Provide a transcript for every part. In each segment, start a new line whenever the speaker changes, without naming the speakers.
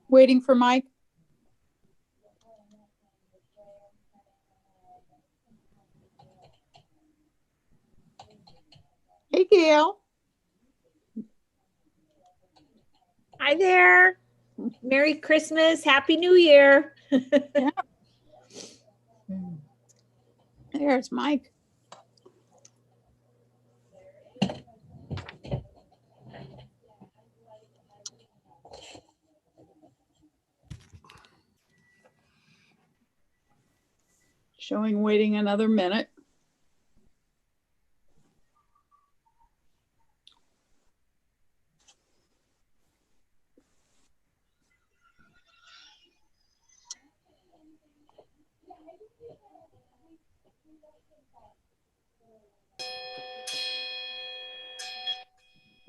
Waiting for Mike. Hey, Gail.
Hi there. Merry Christmas. Happy New Year.
Yeah. There's Mike. Showing waiting another minute.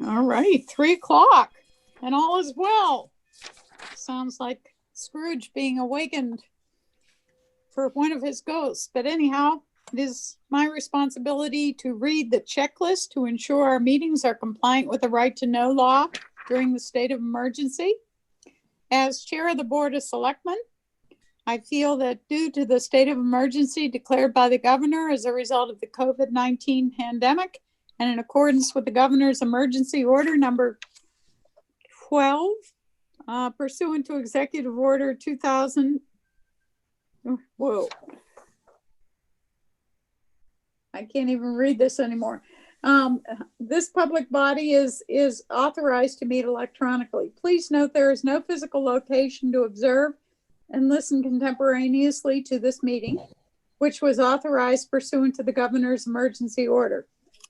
All right, 3 o'clock and all is well. Sounds like Scrooge being awakened for one of his ghosts. But anyhow, it is my responsibility to read the checklist to ensure our meetings are compliant with the right to know law during the state of emergency. As chair of the Board of Selectmen, I feel that due to the state of emergency declared by the governor as a result of the COVID-19 pandemic, and in accordance with the governor's emergency order number 12, pursuant to executive order 2000, whoa, I can't even read this anymore. This public body is authorized to meet electronically. Please note there is no physical location to observe and listen contemporaneously to this meeting, which was authorized pursuant to the governor's emergency order.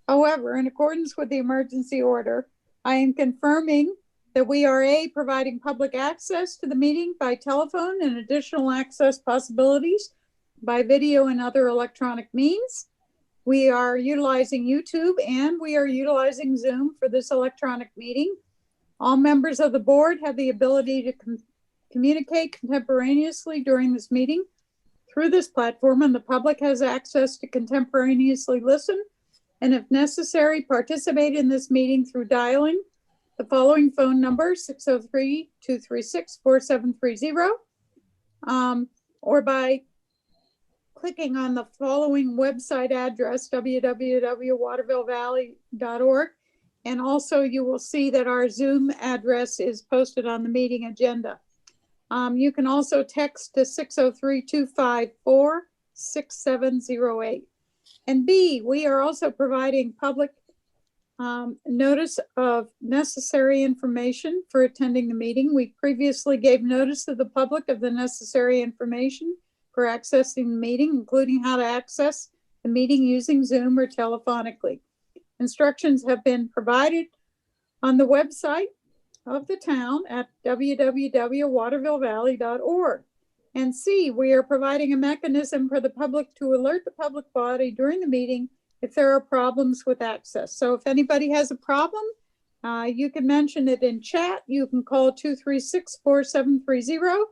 However, in accordance with the emergency order, I am confirming that we are providing public access to the meeting by telephone and additional access possibilities by video and other electronic means. We are utilizing YouTube and we are utilizing Zoom for this electronic meeting. All members of the board have the ability to communicate contemporaneously during this meeting through this platform, and the public has access to contemporaneously listen and, if necessary, participate in this meeting through dialing the following phone number, 603-236-4730, or by clicking on the following website address, www.watervillevalley.org. And also you will see that our Zoom address is posted on the meeting agenda. You can also text to 603-254-6708. And B, we are also providing public notice of necessary information for attending the meeting. We previously gave notice to the public of the necessary information for accessing the meeting, including how to access the meeting using Zoom or telephonically. Instructions have been provided on the website of the town at www.watervillevalley.org. And C, we are providing a mechanism for the public to alert the public body during the meeting if there are problems with access. So if anybody has a problem, you can mention it in chat. You can call 236-4730,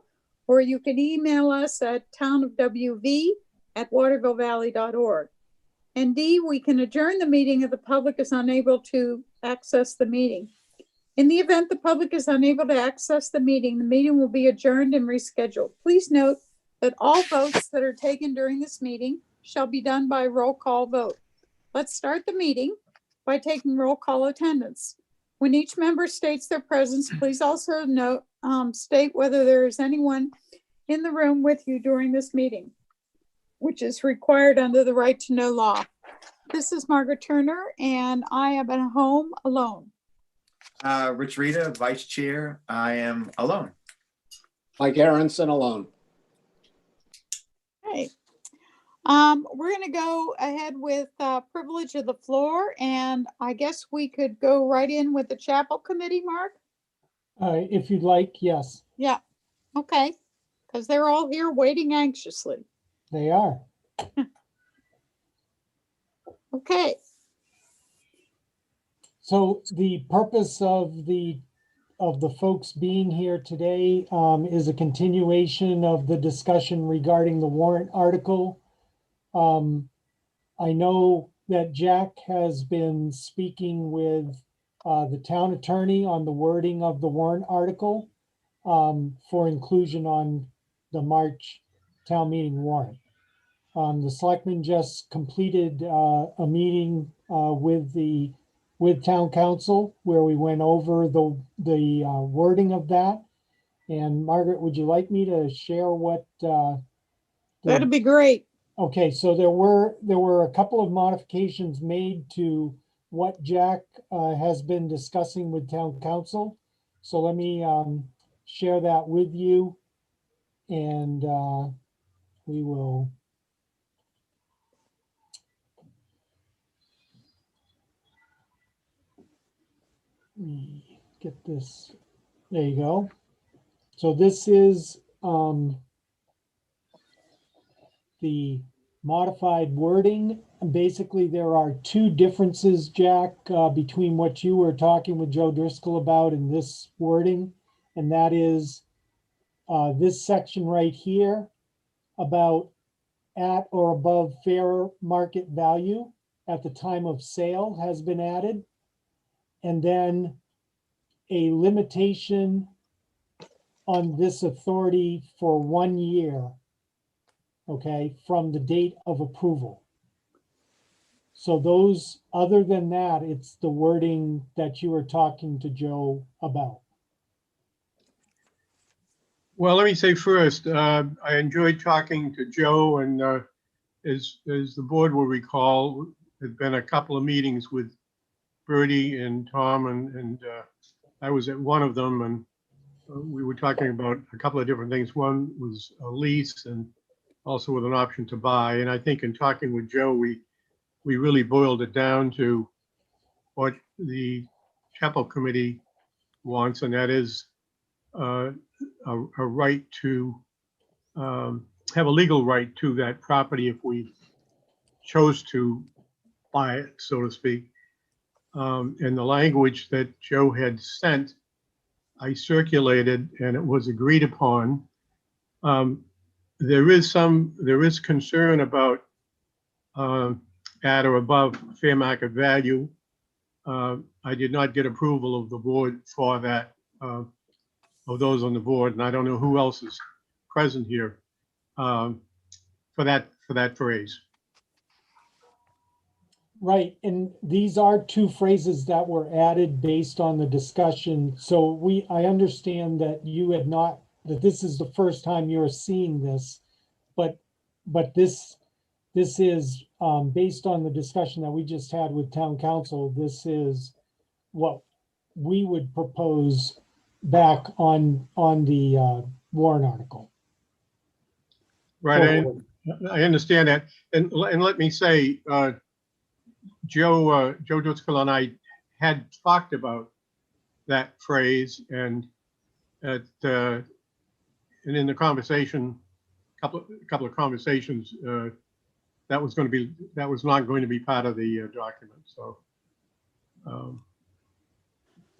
or you can email us at townofwv@watervillevalley.org. And D, we can adjourn the meeting if the public is unable to access the meeting. In the event the public is unable to access the meeting will be adjourned and rescheduled. Please note that all votes that are taken during this meeting shall be done by roll call vote. Let's start the meeting by taking roll call attendance. When each member states their presence, please also note, state whether there is anyone in the room with you during this meeting, which is required under the right to know law. This is Margaret Turner, and I am at home alone.
Rich Rita, Vice Chair. I am alone.
Mike Aronson, alone.
Okay. We're going to go ahead with privilege of the floor, and I guess we could go right in with the chapel committee, Mark?
If you'd like, yes.
Yeah. Okay. Because they're all here waiting anxiously.
They are.
Okay.
So the purpose of the folks being here today is a continuation of the discussion regarding the warrant article. I know that Jack has been speaking with the town attorney on the wording of the warrant article for inclusion on the March town meeting warrant. The selectmen just completed a meeting with town council where we went over the wording of that. And Margaret, would you like me to share what?
That'd be great.
Okay, so there were a couple of modifications made to what Jack has been discussing with town council. So let me share that with you, and we will. Let me get this. There you go. So this is the modified wording. Basically, there are two differences, Jack, between what you were talking with Joe Driscoll about and this wording. And that is this section right here about at or above fair market value at the time of sale has been added. And then a limitation on this authority for 1 year, okay, from the date of approval. So those, other than that, it's the wording that you were talking to Joe about.
Well, let me say first, I enjoyed talking to Joe, and as the board will recall, there'd been a couple of meetings with Bertie and Tom, and I was at one of them, and we were talking about a couple of different things. One was a lease and also with an option to buy. And I think in talking with Joe, we really boiled it down to what the chapel committee wants, and that is a right to have a legal right to that property if we chose to buy it, so to speak. And the language that Joe had sent, I circulated, and it was agreed upon. There is concern about at or above fair market value. I did not get approval of the board for that, of those on the board, and I don't know who else is present here for that phrase.
Right, and these are two phrases that were added based on the discussion. So I understand that you had not, that this is the first time you're seeing this, but this is based on the discussion that we just had with town council. This is what we would propose back on the warrant article.
Right, I understand that, and let me say, Joe Driscoll and I had talked about that phrase, and in the conversation, couple of conversations, that was not going to be part of the document. So,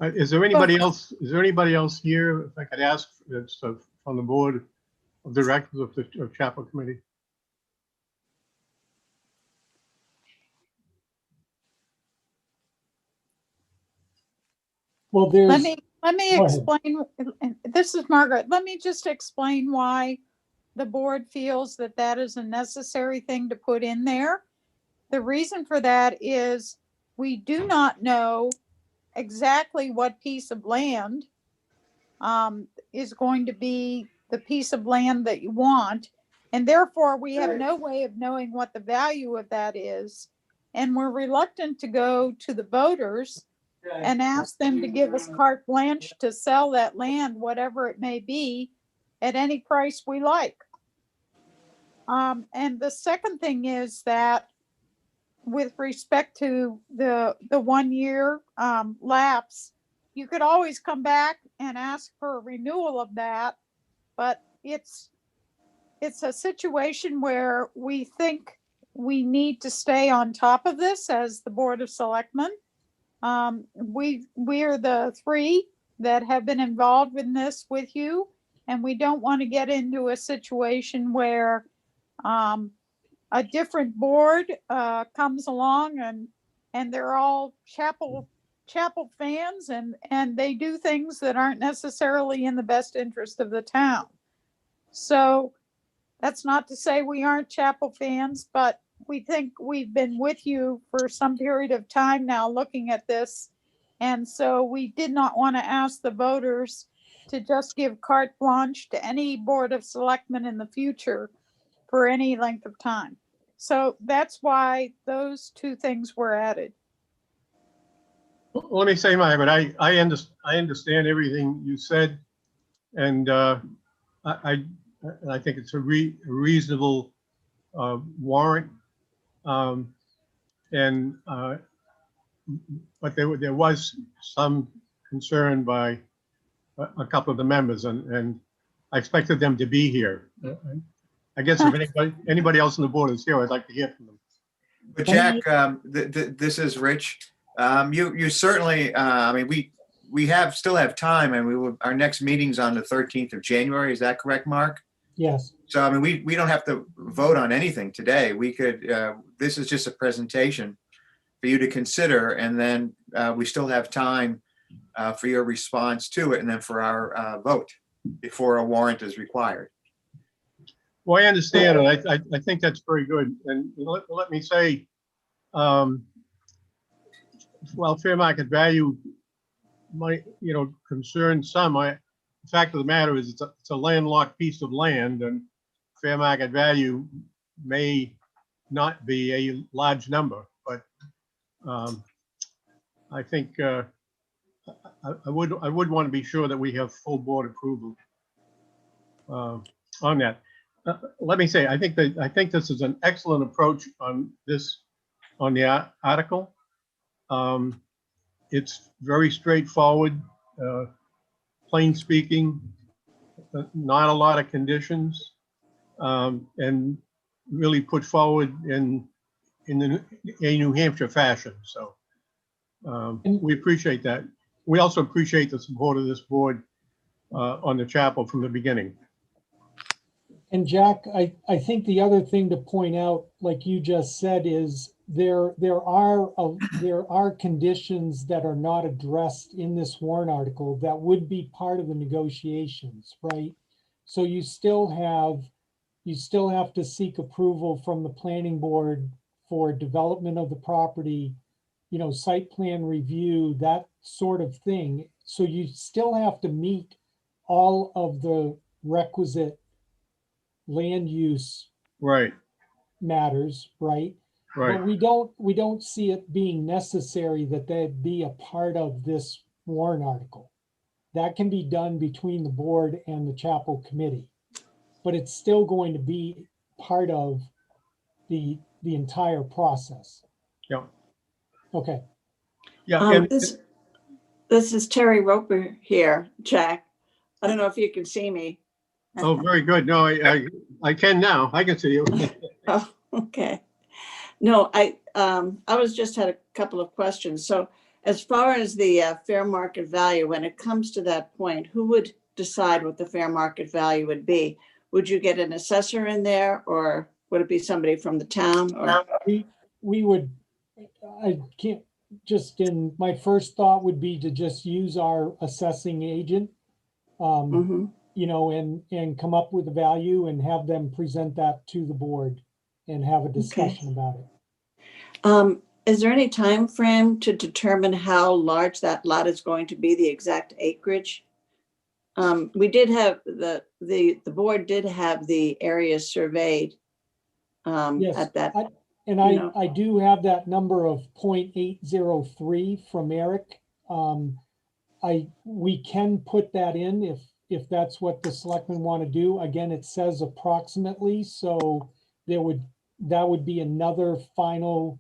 is there anybody else? Is there anybody else here? If I could ask, that's from the board of directors of the chapel committee.
Well, there's.
Let me explain. This is Margaret. Let me just explain why the board feels that that is a necessary thing to put in there. The reason for that is we do not know exactly what piece of land is going to be the piece of land that you want. And therefore, we have no way of knowing what the value of that is. And we're reluctant to go to the voters and ask them to give us carte blanche to sell that land, whatever it may be, at any price we like. And the second thing is that with respect to the 1 year lapse, you could always come back and ask for a renewal of that, but it's a situation where we think we need to stay on top of this as the Board of Selectmen. We are the three that have been involved in this with you, and we don't want to get into a situation where a a different board comes along and they're all chapel fans and they do things that aren't necessarily in the best interest of the town. So that's not to say we aren't chapel fans, but we think we've been with you for some period of time now looking at this. And so we did not want to ask the voters to just give carte blanche to any board of selectmen in the future for any length of time. So that's why those two things were added.
Let me say, Margaret, I understand everything you said, and I think it's a reasonable warrant. And but there was some concern by a couple of the members, and I expected them to be here. I guess if anybody else on the board is here, I'd like to hear from them.
But Jack, this is Rich. You certainly, I mean, we still have time, and our next meeting's on the 13th of January. Is that correct, Mark?
Yes.
So, I mean, we don't have to vote on anything today. We could, this is just a presentation for you to consider, and then we still have time for your response to it, and then for our vote before a warrant is required.
Well, I understand, and I think that's very good. And let me say, well, fair market value might, concern some. The fact of the matter is it's a landlocked piece of land, and fair market value may not be a large number, but I think I would want to be sure that we have full board approval on that. Let me say, I think this is an excellent approach on the article. It's very straightforward, plain speaking, not a lot of conditions, and really put forward in a New Hampshire fashion. So we appreciate that. We also appreciate the support of this board on the chapel from the beginning.
And Jack, I think the other thing to point out, like you just said, is there are conditions that are not addressed in this warrant article that would be part of the negotiations, right? So you still have to seek approval from the planning board for development of the property, site plan review, that sort of thing. So you still have to meet all of the requisite land use
Right.
matters, right?
Right.
But we don't see it being necessary that they be a part of this warrant article. That can be done between the board and the chapel committee, but it's still going to be part of the entire process.
Yeah.
Okay.
Yeah.
This is Terry Roper here, Jack. I don't know if you can see me.
Oh, very good. No, I can now. I can see you.
Oh, okay. No, I was just had a couple of questions. So as far as the fair market value, when it comes to that point, who would decide what the fair market value would be? Would you get an assessor in there, or would it be somebody from the town? Or
We would, I can't, just in my first thought would be to just use our assessing agent.
Mhm.
And come up with a value and have them present that to the board and have a discussion about it.
Is there any time frame to determine how large that lot is going to be, the exact acreage? We did have the board did have the areas surveyed
Yes,
at that.
I do have that number of 0.803 from Eric. We can put that in if that's what the selectmen want to do. Again, it says approximately, so that would be another final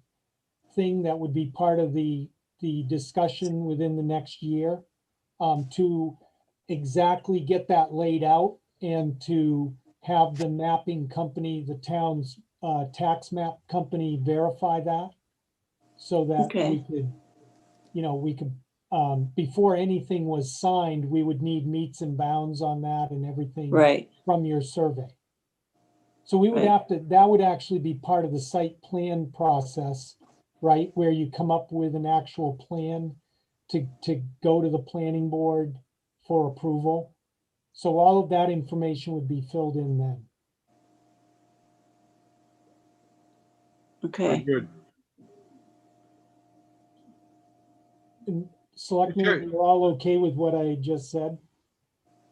thing that would be part of the discussion within the next year, to exactly get that laid out and to have the mapping company, the town's tax map company, verify that, so that
Okay.
we could before anything was signed, we would need meets and bounds on that and everything
Right.
from your survey. So we would
Right.
have to, that would actually be part of the site plan process, right? Where you come up with an actual plan to go to the planning board for approval. So all of that information would be filled in then.
Okay.
Good.
And Selectmen,
Okay.
you're all okay with what I just said?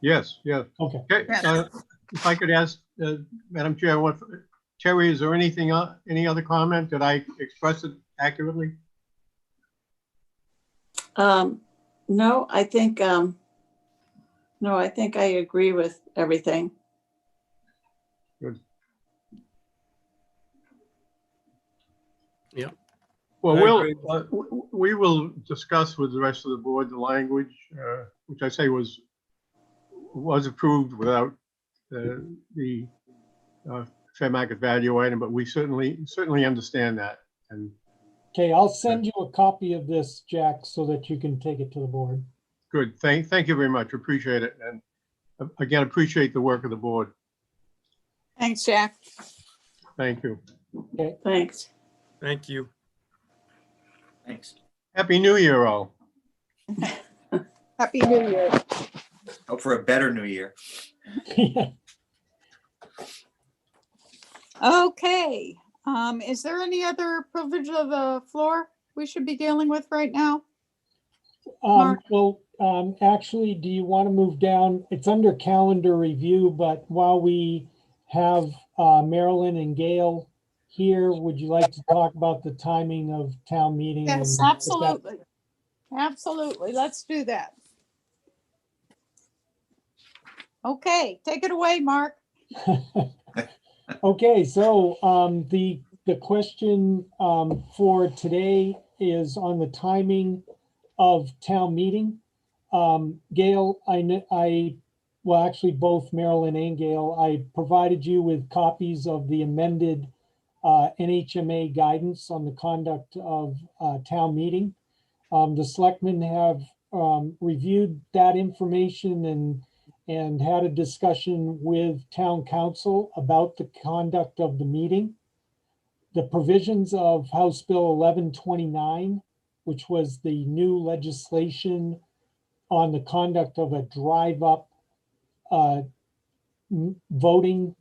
Yes, yes.
Okay.
Okay,
Yes.
if I could ask, Madam Chair, Terry, is there anything, any other comment? Did I express it accurately?
No, I think, no, I think I agree with everything.
Well,
I
we'll,
agree.
we will discuss with the rest of the board the language, which I say was approved without the fair market value item, but we certainly understand that. And
Okay, I'll send you a copy of this, Jack, so that you can take it to the board.
good, thank you very much, appreciate it. And again, appreciate the work of the board.
Thanks, Jack.
Thank you.
Thanks.
Thank you.
Thanks.
Happy New Year, all.
Happy New Year.
Hope for a better new year.
Okay, is there any other privilege of the floor we should be dealing with right now? Mark?
Well, actually, do you want to move down? It's under calendar review, but while we have Marilyn and Gail here, would you like to talk about the timing of town meeting?
Yes,
and-
absolutely. Absolutely. Let's do that. Okay, take it away, Mark.
Okay, so the question for today is on the timing of town meeting. Gail, well, actually both Marilyn and Gail, I provided you with copies of the amended NHMA guidance on the conduct of town meeting. The selectmen have reviewed that information and had a discussion with town council about the conduct of the meeting. The provisions of House Bill 1129, which was the new legislation on the conduct of a drive-up voting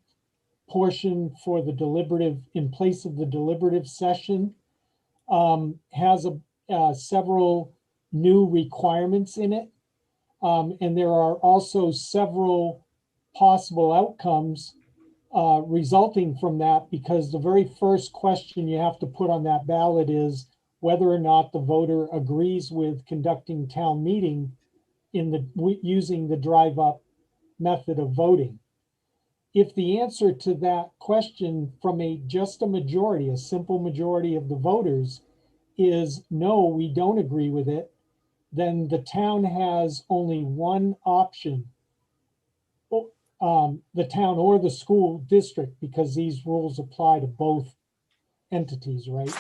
portion for the deliberative, in place of the deliberative session, has several new requirements in it. And there are also several possible outcomes resulting from that, because the very first question you have to put on that ballot is whether or not the voter agrees with conducting town meeting using the drive-up method of voting. If the answer to that question from just a majority, a simple majority of the voters is no, we don't agree with it, then the town has only one option. The town or the school district, because these rules apply to both entities, right?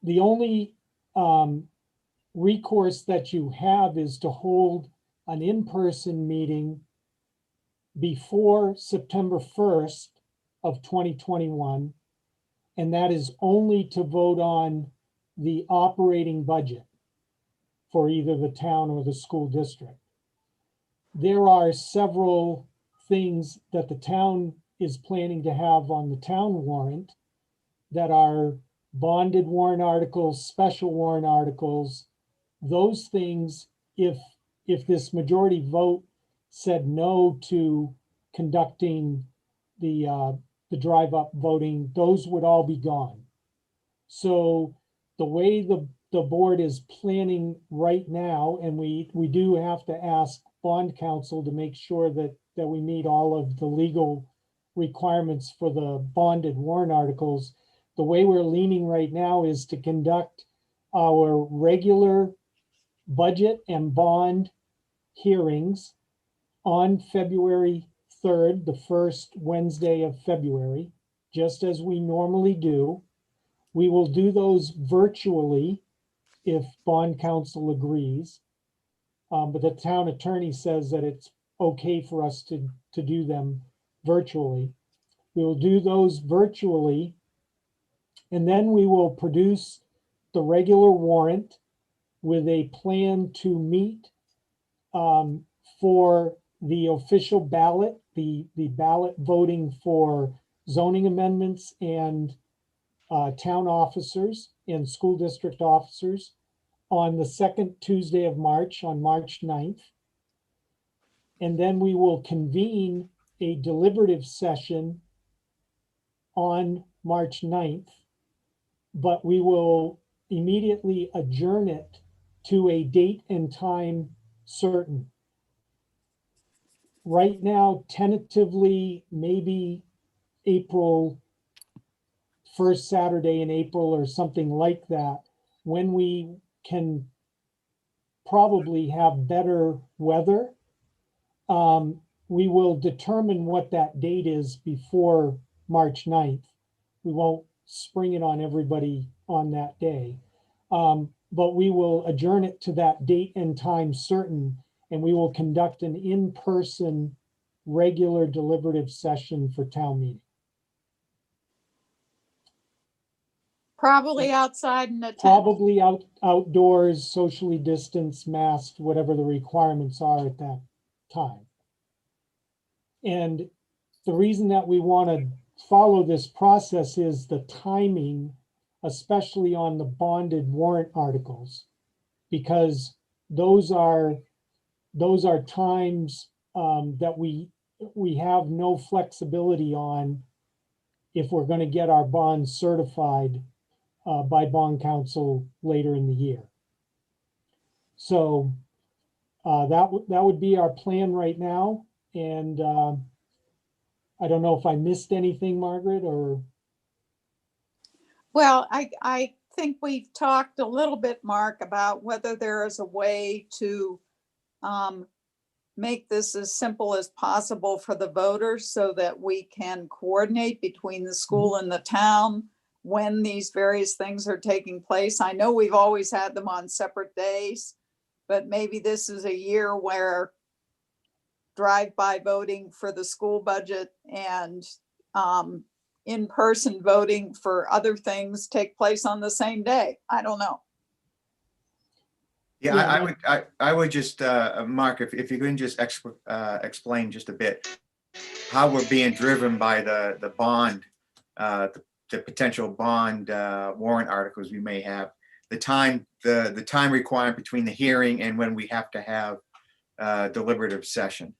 The only recourse that you have is to hold an in-person meeting before September 1st of 2021, and that is only to vote on the operating budget for either the town or the school district. There are several things that the town is planning to have on the town warrant that are bonded warrant articles, special warrant articles. Those things, if this majority vote said no to conducting the drive-up voting, those would all be gone. So the way the board is planning right now, and we do have to ask bond counsel to make sure that we meet all of the legal requirements for the bonded warrant articles. The way we're leaning right now is to conduct our regular budget and bond hearings on February 3rd, the first Wednesday of February, just as we normally do. We will do those virtually if bond counsel agrees. But the town attorney says that it's okay for us to do them virtually. We will do those virtually. And then we will produce the regular warrant with a plan to meet for the official ballot, the ballot voting for zoning amendments and town officers and school district officers on the second Tuesday of March, on March 9th. And then we will convene a deliberative session on March 9th, but we will immediately adjourn it to a date and time certain. Right now, tentatively, maybe April, first Saturday in April or something like that, when we can probably have better weather. We will determine what that date is before March 9th. We won't spring it on everybody on that day. But we will adjourn it to that date and time certain, and we will conduct an in-person regular deliberative session for town meeting.
Probably outside in a tent.
Probably outdoors, socially distanced, masked, whatever the requirements are at that time. And the reason that we want to follow this process is the timing, especially on the bonded warrant articles, because those are times that we have no flexibility on if we're going to get our bonds certified by bond council later in the year. So that would be our plan right now. And I don't know if I missed anything, Margaret, or.
Well, I think we've talked a little bit, Mark, about whether there is a way to make this as simple as possible for the voters so that we can coordinate between the school and the town when these various things are taking place. I know we've always had them on separate days, but maybe this is a year where drive-by voting for the school budget and in-person voting for other things take place on the same day. I don't know.
Yeah, I would just, Mark, if you can just explain just a bit how we're being driven by the bond, the potential bond warrant articles we may have, the time required between the hearing and when we have to have deliberative session.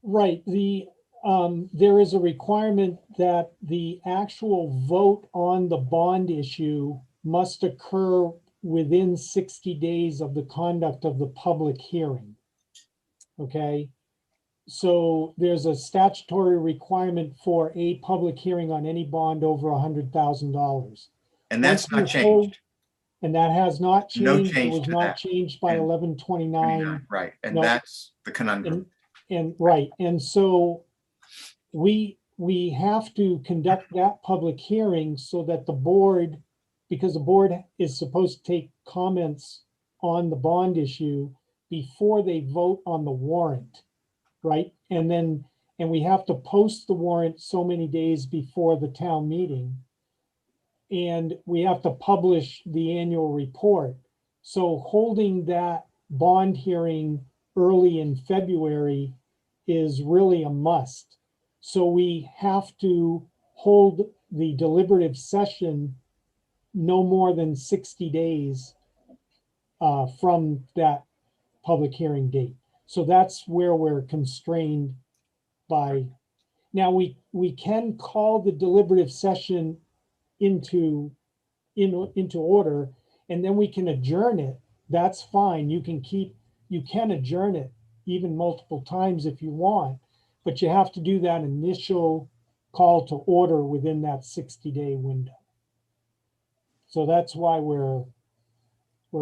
Right. There is a requirement that the actual vote on the bond issue must occur within 60 days of the conduct of the public hearing. Okay. So there's a statutory requirement for a public hearing on any bond over $100,000.
And that's not changed.
And that has not changed.
No
It
change
was
to
not
that.
changed by
And
1129.
Right. And
No.
that's the conundrum.
And right. And so we have to conduct that public hearing so that the board, because the board is supposed to take comments on the bond issue before they vote on the warrant, right? And we have to post the warrant so many days before the town meeting. And we have to publish the annual report. So holding that bond hearing early in February is really a must. So we have to hold the deliberative session no more than 60 days from that public hearing date. So that's where we're constrained by. Now we can call the deliberative session into order, and then we can adjourn it. That's fine. You can adjourn it even multiple times if you want, but you have to do that initial call to order within that 60-day window. So that's why we're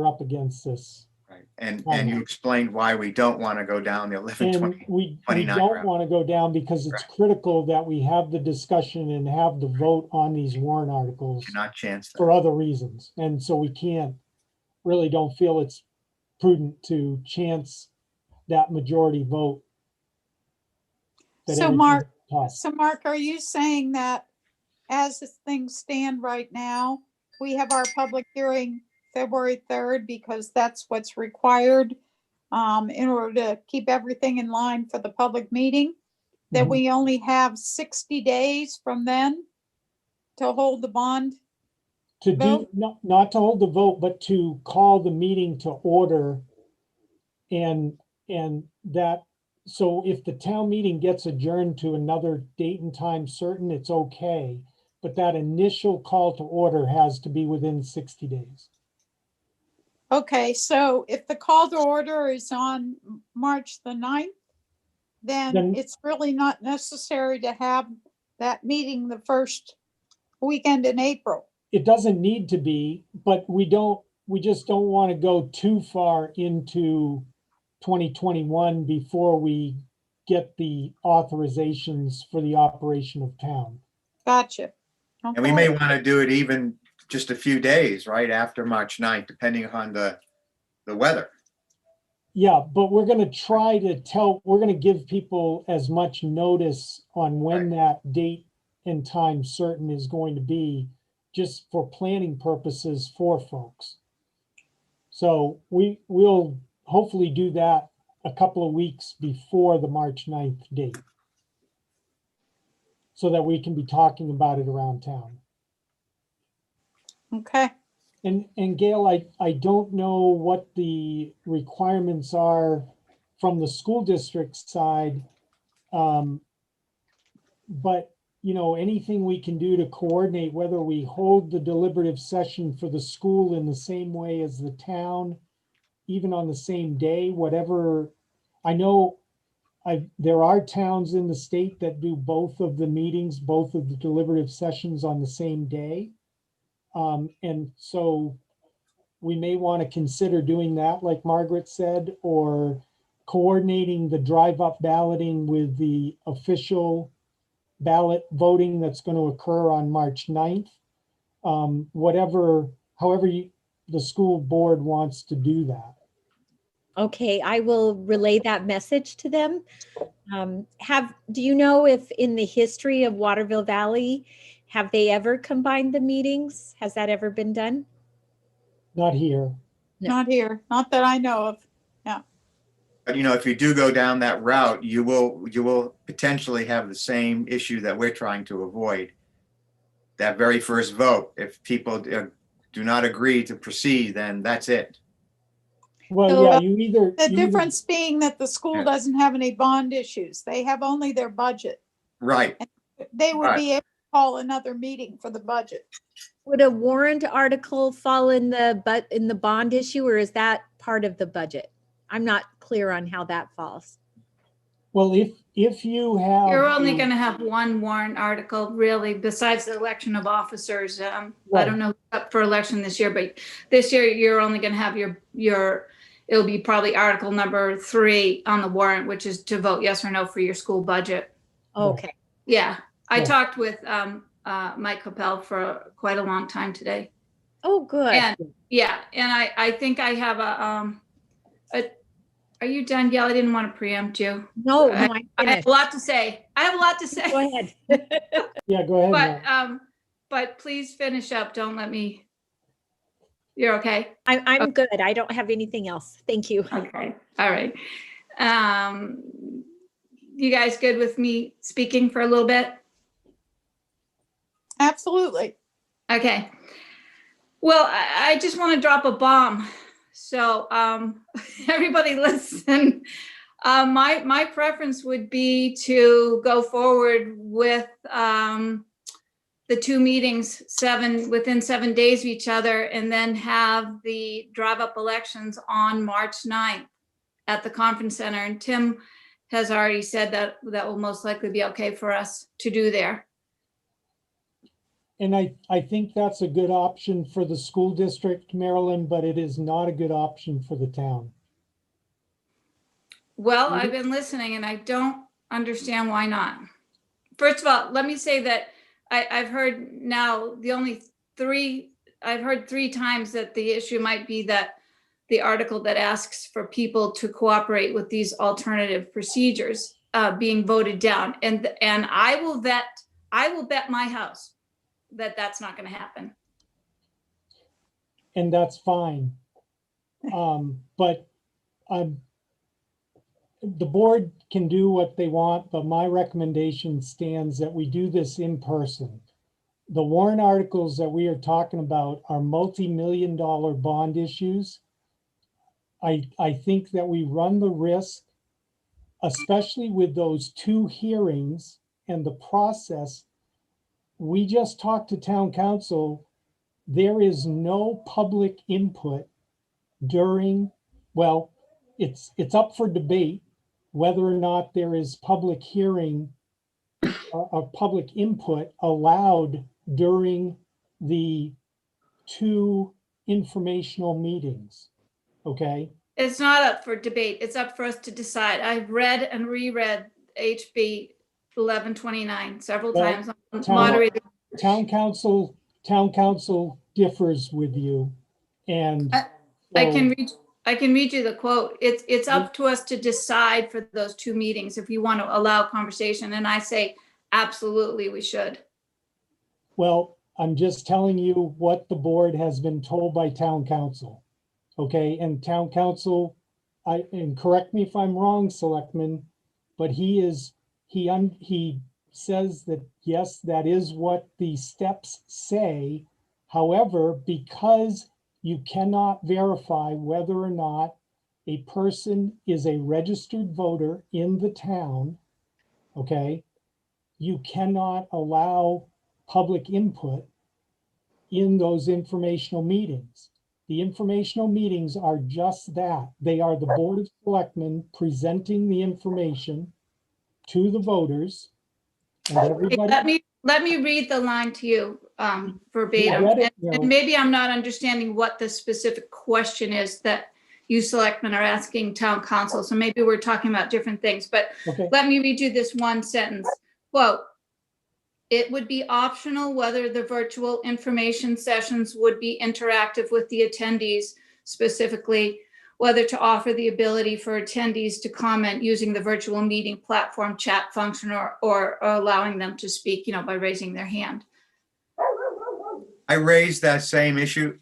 up against this.
Right. And you explained why we don't want to go down the 1129
And we don't want to go down because it's critical that we have the discussion and have the vote on these warrant articles
Cannot chance that.
for other reasons. And so we don't feel it's prudent to chance that majority vote. that
So
energy
Mark,
tough.
So Mark, are you saying that as things stand right now, we have our public hearing February 3rd because that's what's required in order to keep everything in line for the public meeting? That
Mhm.
we only have 60 days from then to hold the bond?
To
Vote?
do, not to hold the vote, but to call the meeting to order. And that, so if the town meeting gets adjourned to another date and time certain, it's okay. But that initial call to order has to be within 60 days.
Okay, so if the call to order is on March the 9th, then
Then-
it's really not necessary to have that meeting the first weekend in April.
It doesn't need to be, but we just don't want to go too far into 2021 before we get the authorizations for the operation of town.
Gotcha.
And we may
Okay.
want to do it even just a few days, right, after March 9th, depending on the weather.
Yeah, but we're gonna try to we're gonna give people as much notice on when that date and time certain is going to be, just for planning purposes for folks. So we'll hopefully do that a couple of weeks before the March 9th date, so that we can be talking about it around town.
Okay.
And Gail, I don't know what the requirements are from the school district side. But, you know, anything we can do to coordinate, whether we hold the deliberative session for the school in the same way as the town, even on the same day, whatever. I know there are towns in the state that do both of the meetings, both of the deliberative sessions on the same day. And so we may want to consider doing that, like Margaret said, or coordinating the drive-up balloting with the official ballot voting that's going to occur on March 9th. However the school board wants to do that.
Okay, I will relay that message to them. Do you know if in the history of Waterville Valley, have they ever combined the meetings? Has that ever been done?
Not here.
No.
Not here, not that I know of.
But you know, if you do go down that route, you will potentially have the same issue that we're trying to avoid. That very first vote, if people do not agree to proceed, then that's it.
Well,
So,
yeah, you either.
The
you either-
difference being that the school
Yeah.
doesn't have any bond issues. They have only their budget.
Right.
They would
Right.
be able to call another meeting for the budget.
Would a warrant article fall in the bond issue, or is that part of the budget? I'm not clear on how that falls.
Well, if you have.
You're only going to have one warrant article, really, besides the election of officers. I
Right.
don't know up for election this year, but this year you're only going to have it'll be probably article number 3 on the warrant, which is to vote yes or no for your school budget.
Okay.
Yeah, I
Yeah.
talked with Mike Capel for quite a long time today.
Oh, good.
And yeah, and I think I have are you done, Gail? I didn't want to preempt you.
No,
I
I'm
have
finished.
a lot to say.
Go ahead.
Yeah, go ahead.
But
Mel.
but please finish up. Don't let me. You're okay.
I'm good. I don't have anything else. Thank you.
Okay. All right. You guys good with me speaking for a little bit?
Absolutely.
Okay. Well, I just want to drop a bomb. So everybody listen. My preference would be to go forward with the 2 meetings within 7 days of each other, and then have the drive-up elections on March 9th at the conference center. And Tim has already said that will most likely be okay for us to do there.
And I think that's a good option for the school district, Marilyn, but it is not a good option for the town.
Well, I've been listening and I don't understand why not. First of all, let me say that I've heard now I've heard 3 times that the issue might be that the article that asks for people to cooperate with these alternative procedures. being voted down. And I will bet my house that that's not going to happen.
And that's fine. But the board can do what they want, but my recommendation stands that we do this in person. The warrant articles that we are talking about are multi-million-dollar bond issues. I think that we run the risk, especially with those 2 hearings and the process. We just talked to town council. There is no public input during, well, it's up for debate whether or not there is public hearing or public input allowed during the 2 informational meetings. Okay.
It's not up for debate. It's up for us to decide. I've read and reread HB 1129 several
Well,
times.
town- Town council differs with you, and
I
so-
can read you the quote. It's up to us to decide for those 2 meetings if you want to allow conversation. And I say, absolutely, we should.
Well, I'm just telling you what the board has been told by town council. Okay, and town council, and correct me if I'm wrong, Selectman, but he says that, yes, that is what the steps say. However, because you cannot verify whether or not a person is a registered voter in the town, okay, you cannot allow public input in those informational meetings. The informational meetings are just that. They are the Board of Selectmen presenting the information to the voters. And everybody,
Let me read the line to you verbatim.
read it,
And maybe I'm not understanding what the specific question is that you selectmen are asking town council. So maybe we're talking about different things, but
okay,
let me read you this one sentence. Quote, it would be optional whether the virtual information sessions would be interactive with the attendees, specifically whether to offer the ability for attendees to comment using the virtual meeting platform chat function or allowing them to speak, by raising their hand.
I raised that same issue,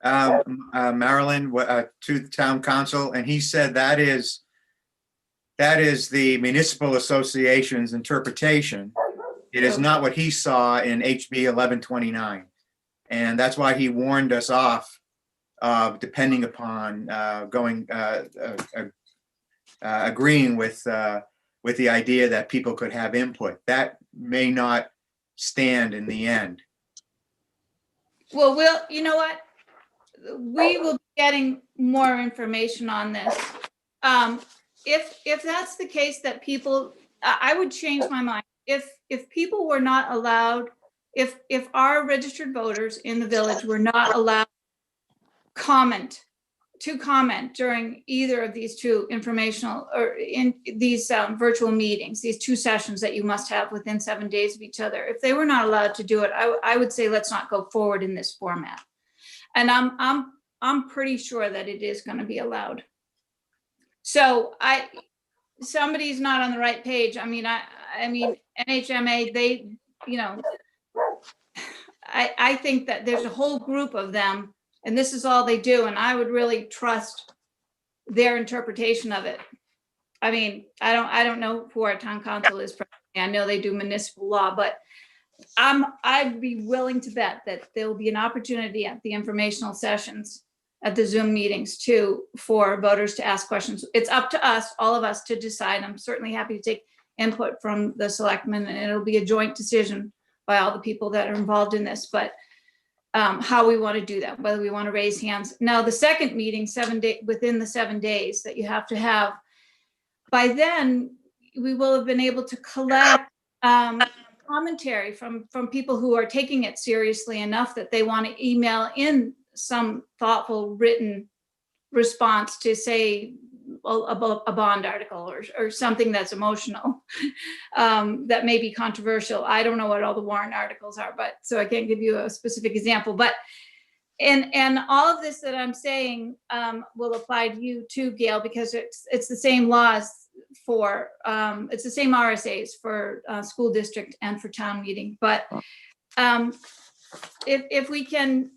Marilyn, to the town council, and he said that is the municipal association's interpretation. It is not what he saw in HB 1129. And that's why he warned us off, depending upon agreeing with the idea that people could have input. That may not stand in the end.
Well, you know what? We will be getting more information on this. If that's the case that people, I would change my mind. If people were not allowed, if our registered voters in the village were not allowed to comment during either of these 2 informational or in these virtual meetings, these 2 sessions that you must have within 7 days of each other, if they were not allowed to do it, I would say let's not go forward in this format. And I'm pretty sure that it is going to be allowed. So somebody's not on the right page. I mean NHMA, they, I think that there's a whole group of them and this is all they do. And I would really trust their interpretation of it. I mean, I don't know who our town council is. I know they do municipal law, but I'd be willing to bet that there will be an opportunity at the informational sessions at the Zoom meetings too, for voters to ask questions. It's up to us, all of us, to decide. I'm certainly happy to take input from the selectmen, and it'll be a joint decision by all the people that are involved in this, but how we want to do that, whether we want to raise hands. Now, the second meeting, within the 7 days that you have to have, by then, we will have been able to collect commentary from people who are taking it seriously enough that they want to email in some thoughtful written response to, say, a bond article or something that's emotional, that may be controversial. I don't know what all the warrant articles are, but so I can't give you a specific example. But and all of this that I'm saying will apply to you too, Gail, because it's the same laws for, it's the same RSAs for school district and for town meeting. But if we can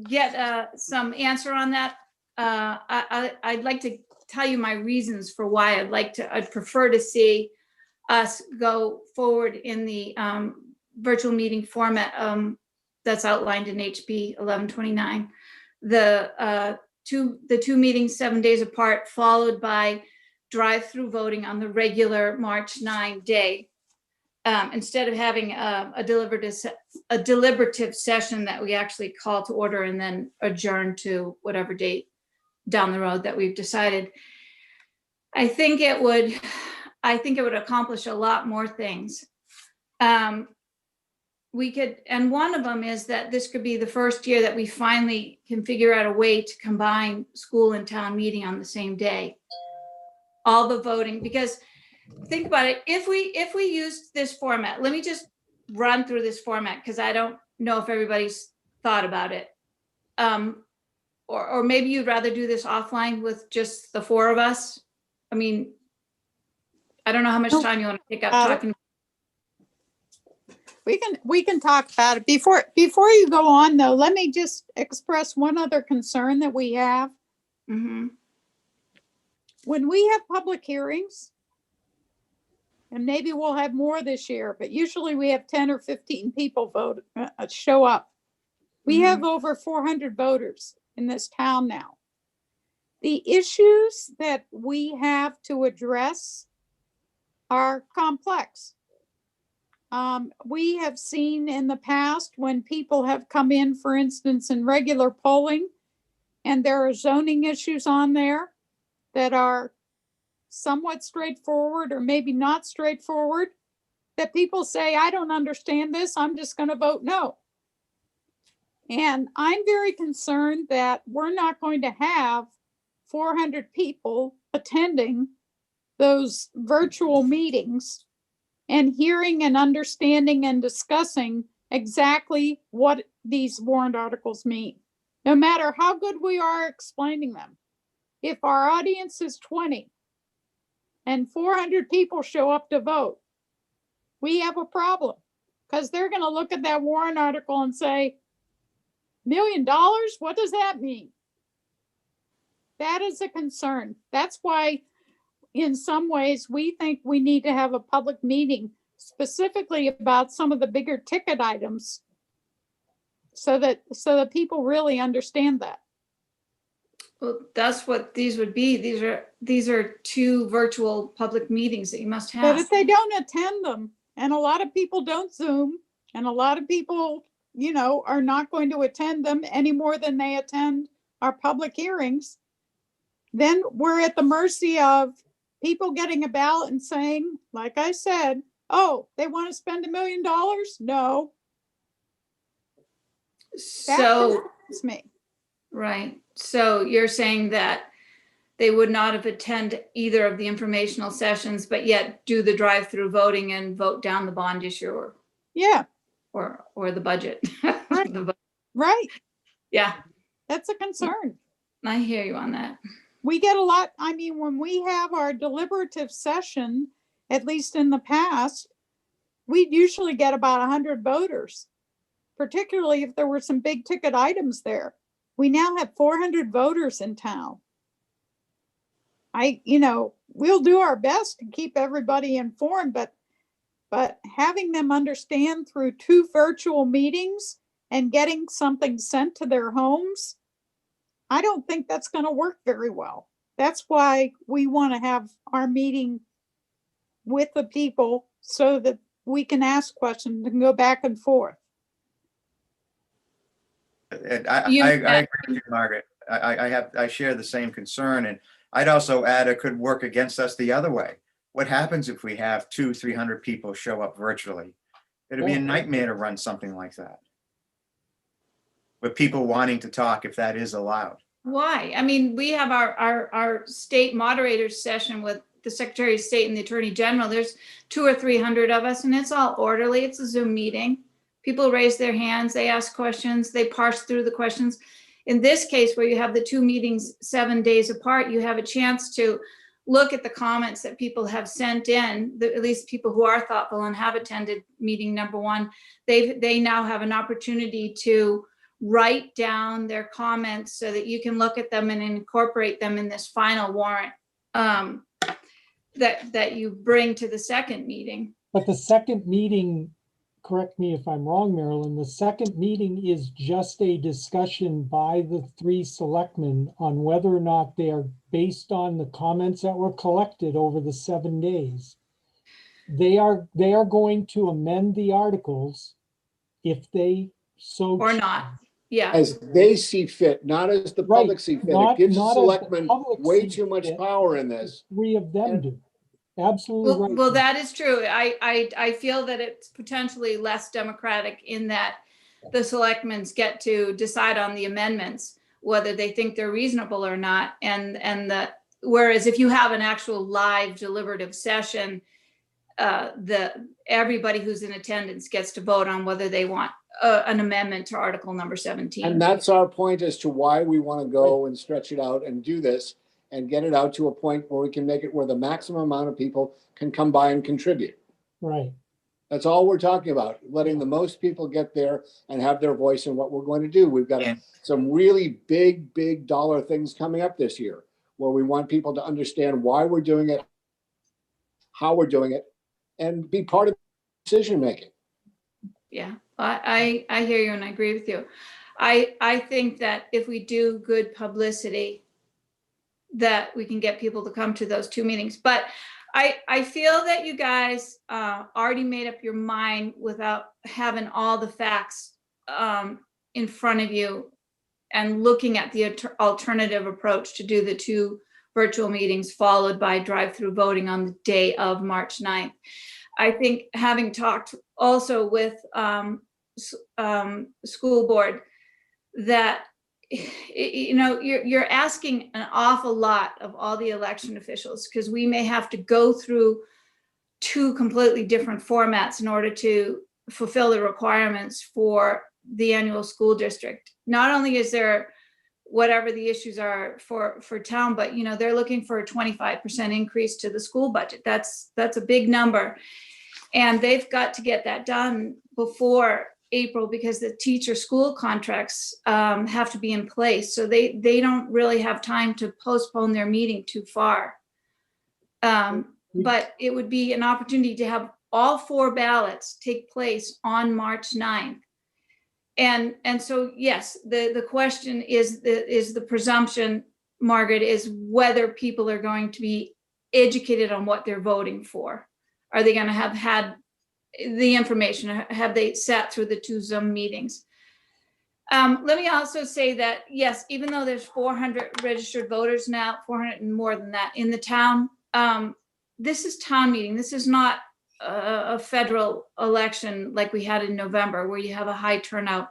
get some answer on that, I'd like to tell you my reasons for why I'd prefer to see us go forward in the virtual meeting format that's outlined in HB 1129. The two meetings 7 days apart, followed by drive-through voting on the regular March 9 day, instead of having a deliberative session that we actually call to order and then adjourn to whatever date down the road that we've decided. I think it would accomplish a lot more things. We could, and one of them is that this could be the first year that we finally can figure out a way to combine school and town meeting on the same day. All the voting, because think about it, if we used this format, let me just run through this format because I don't know if everybody's thought about it. Or maybe you'd rather do this offline with just the four of us. I mean, I don't know how much time you want to take up talking.
We can talk about it. Before you go on though, let me just express one other concern that we have.
Mm-hmm.
When we have public hearings, and maybe we'll have more this year, but usually we have 10 or 15 people show up. We have over 400 voters in this town now. The issues that we have to address are complex. We have seen in the past when people have come in, for instance, in regular polling, and there are zoning issues on there that are somewhat straightforward or maybe not straightforward, that people say, I don't understand this, I'm just going to vote no. And I'm very concerned that we're not going to have 400 people attending those virtual meetings and hearing and understanding and discussing exactly what these warrant articles mean, no matter how good we are explaining them. If our audience is 20 and 400 people show up to vote, we have a problem because they're going to look at that warrant article and say, $1 million? What does that mean? That is a concern. That's why in some ways, we think we need to have a public meeting specifically about some of the bigger ticket items so that people really understand that.
Well, that's what these would be. These are two virtual public meetings that you must have.
But if they don't attend them, and a lot of people don't Zoom, and a lot of people, are not going to attend them any more than they attend our public hearings, then we're at the mercy of people getting a ballot and saying, like I said, oh, they want to spend $1 million? No.
So
That's me.
Right. So you're saying that they would not have attended either of the informational sessions, but yet do the drive-through voting and vote down the bond issue or the budget.
Right.
The
Right.
Yeah.
That's a concern.
I hear you on that.
We get a lot. I mean, when we have our deliberative session, at least in the past, we usually get about 100 voters, particularly if there were some big ticket items there. We now have 400 voters in town. We'll do our best to keep everybody informed, but having them understand through 2 virtual meetings and getting something sent to their homes, I don't think that's going to work very well. That's why we want to have our meeting with the people so that we can ask questions and go back and forth.
And I agree with you, Margaret. I share the same concern, and I'd also add it could work against us the other way. What happens if we have 200-300 people show up virtually? It'd be a nightmare to run something like that, with people wanting to talk if that is allowed.
Why? I mean, we have our state moderators session with the Secretary of State and the Attorney General. There's 200 or 300 of us, and it's all orderly. It's a Zoom meeting. People raise their hands, they ask questions, they parse through the questions. In this case, where you have the 2 meetings 7 days apart, you have a chance to look at the comments that people have sent in, at least people who are thoughtful and have attended meeting number one, they now have an opportunity to write down their comments so that you can look at them and incorporate them in this final warrant that you bring to the second meeting.
But the second meeting, correct me if I'm wrong, Marilyn, the second meeting is just a discussion by the 3 selectmen on whether or not they are based on the comments that were collected over the 7 days. They are going to amend the articles if they so
Or
choose.
not. Yeah.
As they see fit, not as the
Right,
public see fit.
not-
It gives the
not as the
selectmen
public
way
see
too much
fit.
power in this.
3 of them
And-
do. Absolutely right.
Well, that is true. I feel that it's potentially less democratic in that the selectmen get to decide on the amendments, whether they think they're reasonable or not. Whereas if you have an actual live deliberative session, everybody who's in attendance gets to vote on whether they want an amendment to Article number 17.
And that's our point as to why we want to go and stretch it out and do this and get it out to a point where we can make it where the maximum amount of people can come by and contribute.
Right.
That's all we're talking about, letting the most people get there and have their voice in what we're going to do. We've got
Yeah.
some really big dollar things coming up this year where we want people to understand why we're doing it, how we're doing it, and be part of decision making.
Yeah, I hear you and I agree with you. I think that if we do good publicity, that we can get people to come to those 2 meetings. But I feel that you guys already made up your mind without having all the facts in front of you and looking at the alternative approach to do the 2 virtual meetings followed by drive-through voting on the day of March 9th. I think having talked also with school board that, you're asking an awful lot of all the election officials because we may have to go through 2 completely different formats in order to fulfill the requirements for the annual school district. Not only is there whatever the issues are for town, but they're looking for a 25% increase to the school budget. That's a big number. And they've got to get that done before April because the teacher school contracts have to be in place. So they don't really have time to postpone their meeting too far. But it would be an opportunity to have all 4 ballots take place on March 9th. And so, yes, the question is the presumption, Margaret, is whether people are going to be educated on what they're voting for. Are they going to have had the information? Have they sat through the 2 Zoom meetings? Let me also say that, yes, even though there's 400 registered voters now, 400 and more than that in the town, this is town meeting. This is not a federal election like we had in November where you have a high turnout.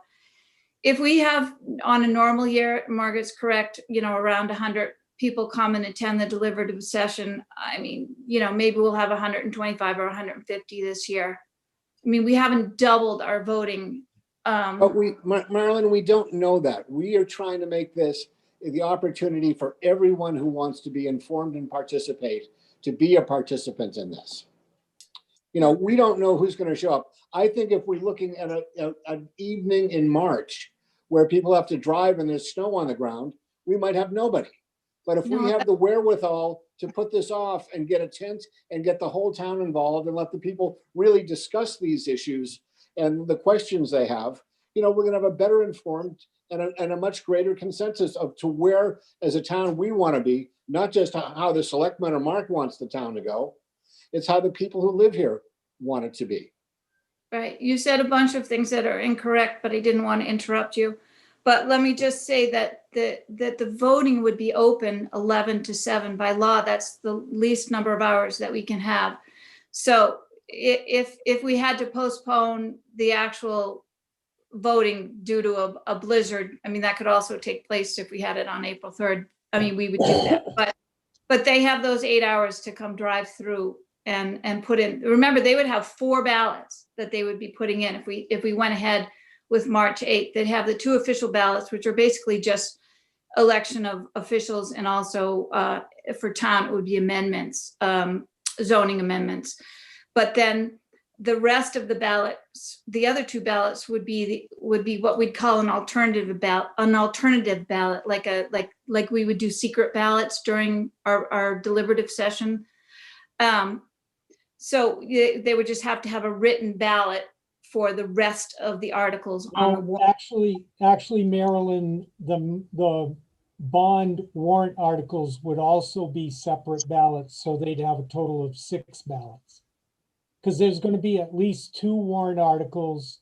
If we have on a normal year, Margaret's correct, around 100 people come and attend the deliberative session. I mean, maybe we'll have 125 or 150 this year. I mean, we haven't doubled our voting.
But Marilyn, we don't know that. We are trying to make this the opportunity for everyone who wants to be informed and participate to be a participant in this. We don't know who's going to show up. I think if we're looking at an evening in March where people have to drive and there's snow on the ground, we might have nobody. But if we have the wherewithal to put this off and get a tent and get the whole town involved and let the people really discuss these issues and the questions they have, we're going to have a better informed and a much greater consensus of to where, as a town, we want to be, not just how the selectman or Mark wants the town to go. It's how the people who live here want it to be.
Right. You said a bunch of things that are incorrect, but I didn't want to interrupt you. But let me just say that the voting would be open 11 to 7 by law. That's the least number of hours that we can have. So if we had to postpone the actual voting due to a blizzard, I mean, that could also take place if we had it on April 3rd. I mean, we would do that. But they have those 8 hours to come drive through and put in. Remember, they would have 4 ballots that they would be putting in if we went ahead with March 8th. They'd have the 2 official ballots, which are basically just election of officials, and also for town, it would be amendments, zoning amendments. But then the rest of the ballots, the other two ballots would be what we'd call an alternative ballot, like we would do secret ballots during our deliberative session. So they would just have to have a written ballot for the rest of the articles on the
No,
warrant.
actually, Marilyn, the bond warrant articles would also be separate ballots, so they'd have a total of 6 ballots. Because there's going to be at least 2 warrant articles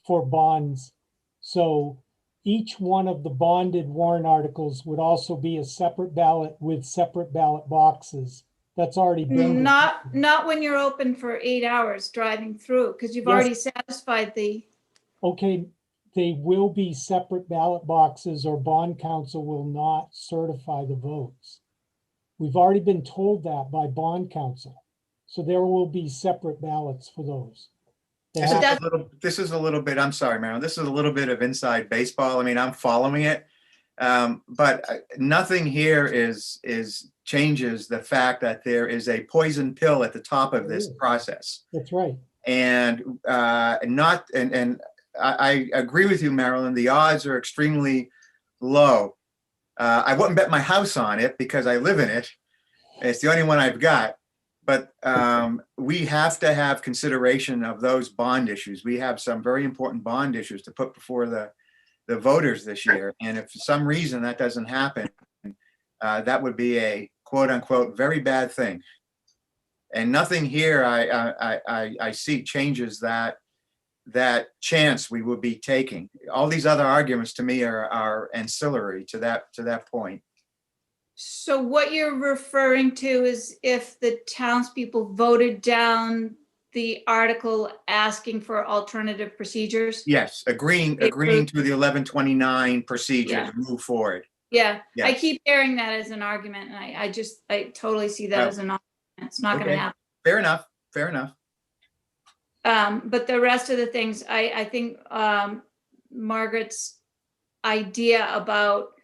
for bonds. So each one of the bonded warrant articles would also be a separate ballot with separate ballot boxes. That's already been.
Not when you're open for 8 hours driving through, because you've
Yes.
already satisfied the,
Okay, they will be separate ballot boxes, or bond council will not certify the votes. We've already been told that by bond council. So there will be separate ballots for those. They
This
have-
is a little bit, I'm sorry, Marilyn, this is a little bit of inside baseball. I mean, I'm following it. But nothing here changes the fact that there is a poison pill at the top of this process.
That's right.
And I agree with you, Marilyn, the odds are extremely low. I wouldn't bet my house on it because I live in it. It's the only one I've got. But we have to have consideration of those bond issues. We have some very important bond issues to put before the voters this year. And if for some reason that doesn't happen, that would be a quote unquote very bad thing. And nothing here I see changes that chance we would be taking. All these other arguments to me are ancillary to that point.
so what you're referring to is if the townspeople voted down the article asking for alternative procedures?
Yes, agreeing to the 1129 procedure
Yeah.
to move forward.
Yeah, I
Yes.
keep hearing that as an argument, and I totally see that
Oh.
as an argument. It's not gonna
Okay.
happen.
Fair enough.
But the rest of the things, I think Margaret's idea about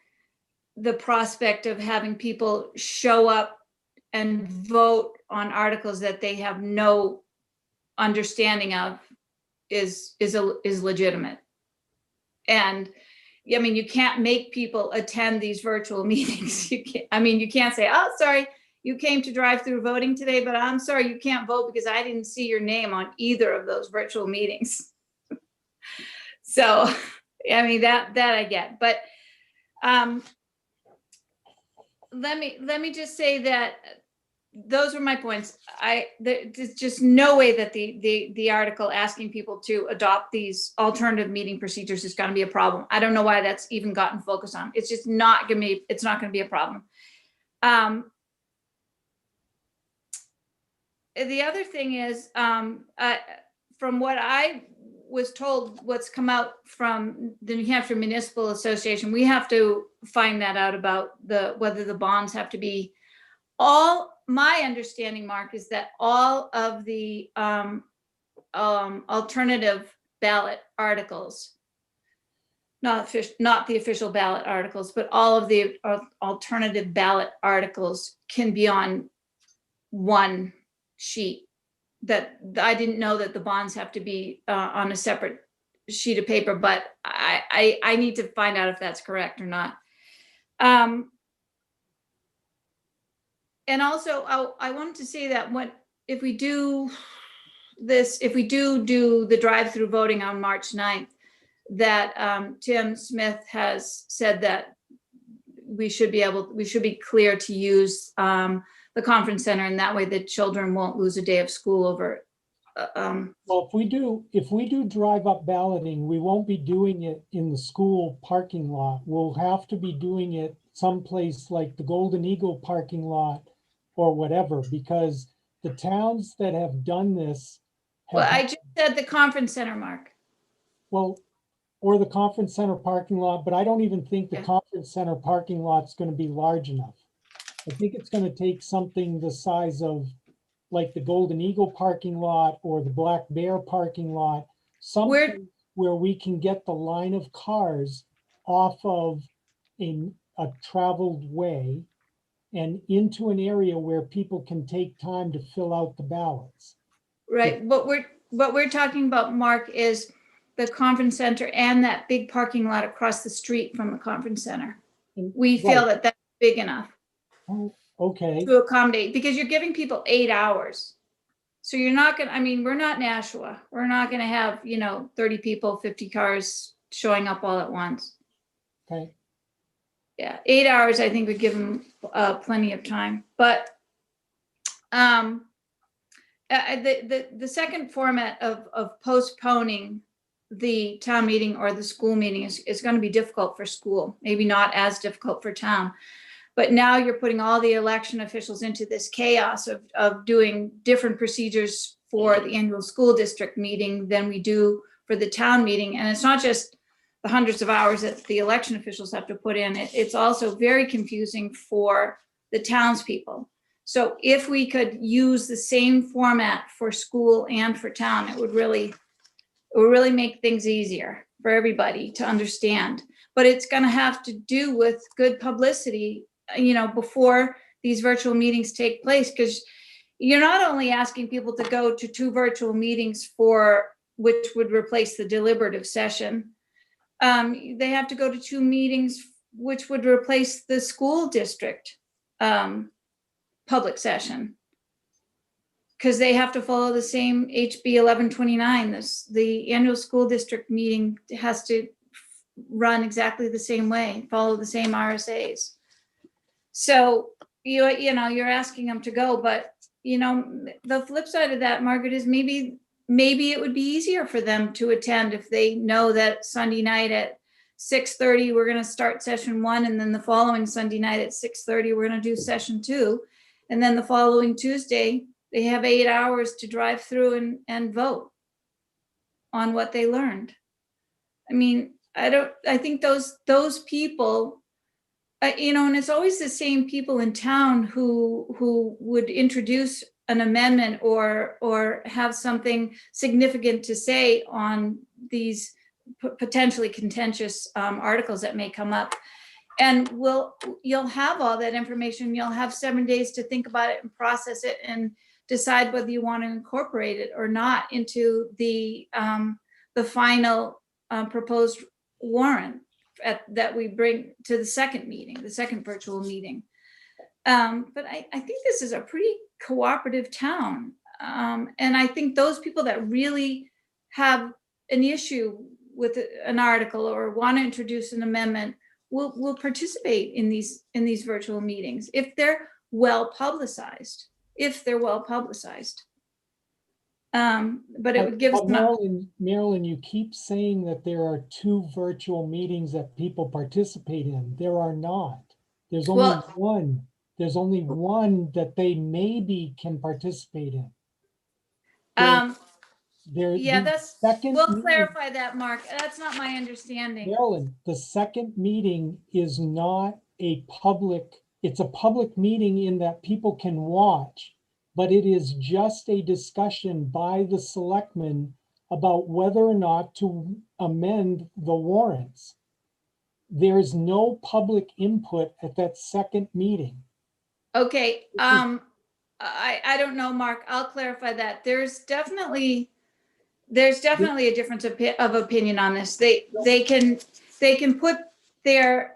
the prospect of having people show up and vote on articles that they have no understanding of is legitimate. And I mean, you can't make people attend these virtual meetings. You can't say, oh, sorry, you came to drive through voting today, but I'm sorry, you can't vote because I didn't see your name on either of those virtual meetings. So, I mean, that I get, but let me just say that those were my points. There's just no way that the article asking people to adopt these alternative meeting procedures is going to be a problem. I don't know why that's even gotten focused on. It's just not going to be. It's not going to be a problem. The other thing is, from what I was told, what's come out from the New Hampshire Municipal Association, we have to find that out about whether the bonds have to be my understanding, Mark, is that all of the alternative ballot articles, not the official ballot articles, but all of the alternative ballot articles can be on one sheet. That I didn't know that the bonds have to be on a separate sheet of paper, but I need to find out if that's correct or not. And also, I wanted to say that if we do the drive-through voting on March 9th, that Tim Smith has said that we should be clear to use the conference center, and that way the children won't lose a day of school over it.
Well, if we do drive-up balloting, we won't be doing it in the school parking lot. We'll have to be doing it someplace like the Golden Eagle parking lot or whatever, because the towns that have done this.
Well, I just said the conference center, Mark.
Well, or the conference center parking lot, but I don't even think the conference center parking lot's going to be large enough. I think it's going to take something the size of like the Golden Eagle parking lot or the Black Bear parking lot, something where we can get the line of cars off of a traveled way and into an area where people can take time to fill out the ballots.
Right. What we're talking about, Mark, is the conference center and that big parking lot across the street from the conference center. We feel
Right.
that that's big enough
Oh, okay,
to accommodate, because you're giving people 8 hours. So you're not gonna, I mean, we're not Nashua. We're not gonna have, 30 people, 50 cars showing up all at once.
okay.
Yeah, 8 hours, I think would give them plenty of time. But the second format of postponing the town meeting or the school meeting is going to be difficult for school, maybe not as difficult for town. But now you're putting all the election officials into this chaos of doing different procedures for the annual school district meeting than we do for the town meeting. And it's not just the hundreds of hours that the election officials have to put in. It's also very confusing for the townspeople. So if we could use the same format for school and for town, it would really make things easier for everybody to understand. But it's going to have to do with good publicity, before these virtual meetings take place, because you're not only asking people to go to 2 virtual meetings which would replace the deliberative session. They have to go to 2 meetings which would replace the school district public session, because they have to follow the same HB 1129. The annual school district meeting has to run exactly the same way, follow the same RSAs. So you're asking them to go, but the flip side of that, Margaret, is maybe it would be easier for them to attend if they know that Sunday night at 6:30 we're going to start session 1, and then the following Sunday night at 6:30 we're going to do session 2, and then the following Tuesday they have 8 hours to drive through and vote on what they learned. I mean, I think those people, and it's always the same people in town who would introduce an amendment or have something significant to say on these potentially contentious articles that may come up. And you'll have all that information. You'll have 7 days to think about it and process it and decide whether you want to incorporate it or not into the final proposed warrant that we bring to the second virtual meeting. But I think this is a pretty cooperative town. And I think those people that really have an issue with an article or want to introduce an amendment will participate in these virtual meetings if they're well publicized. But it would give us
Marilyn, you keep saying that there are 2 virtual meetings that people participate in. There are not. There's only one. There's only one that they maybe can participate in.
We'll clarify that, Mark. That's not my understanding.
Marilyn, the second meeting is not it's a public meeting in that people can watch, but it is just a discussion by the selectmen about whether or not to amend the warrants. There is no public input at that second meeting.
Okay, I don't know, Mark. I'll clarify that. There's definitely a difference of opinion on this. They can put their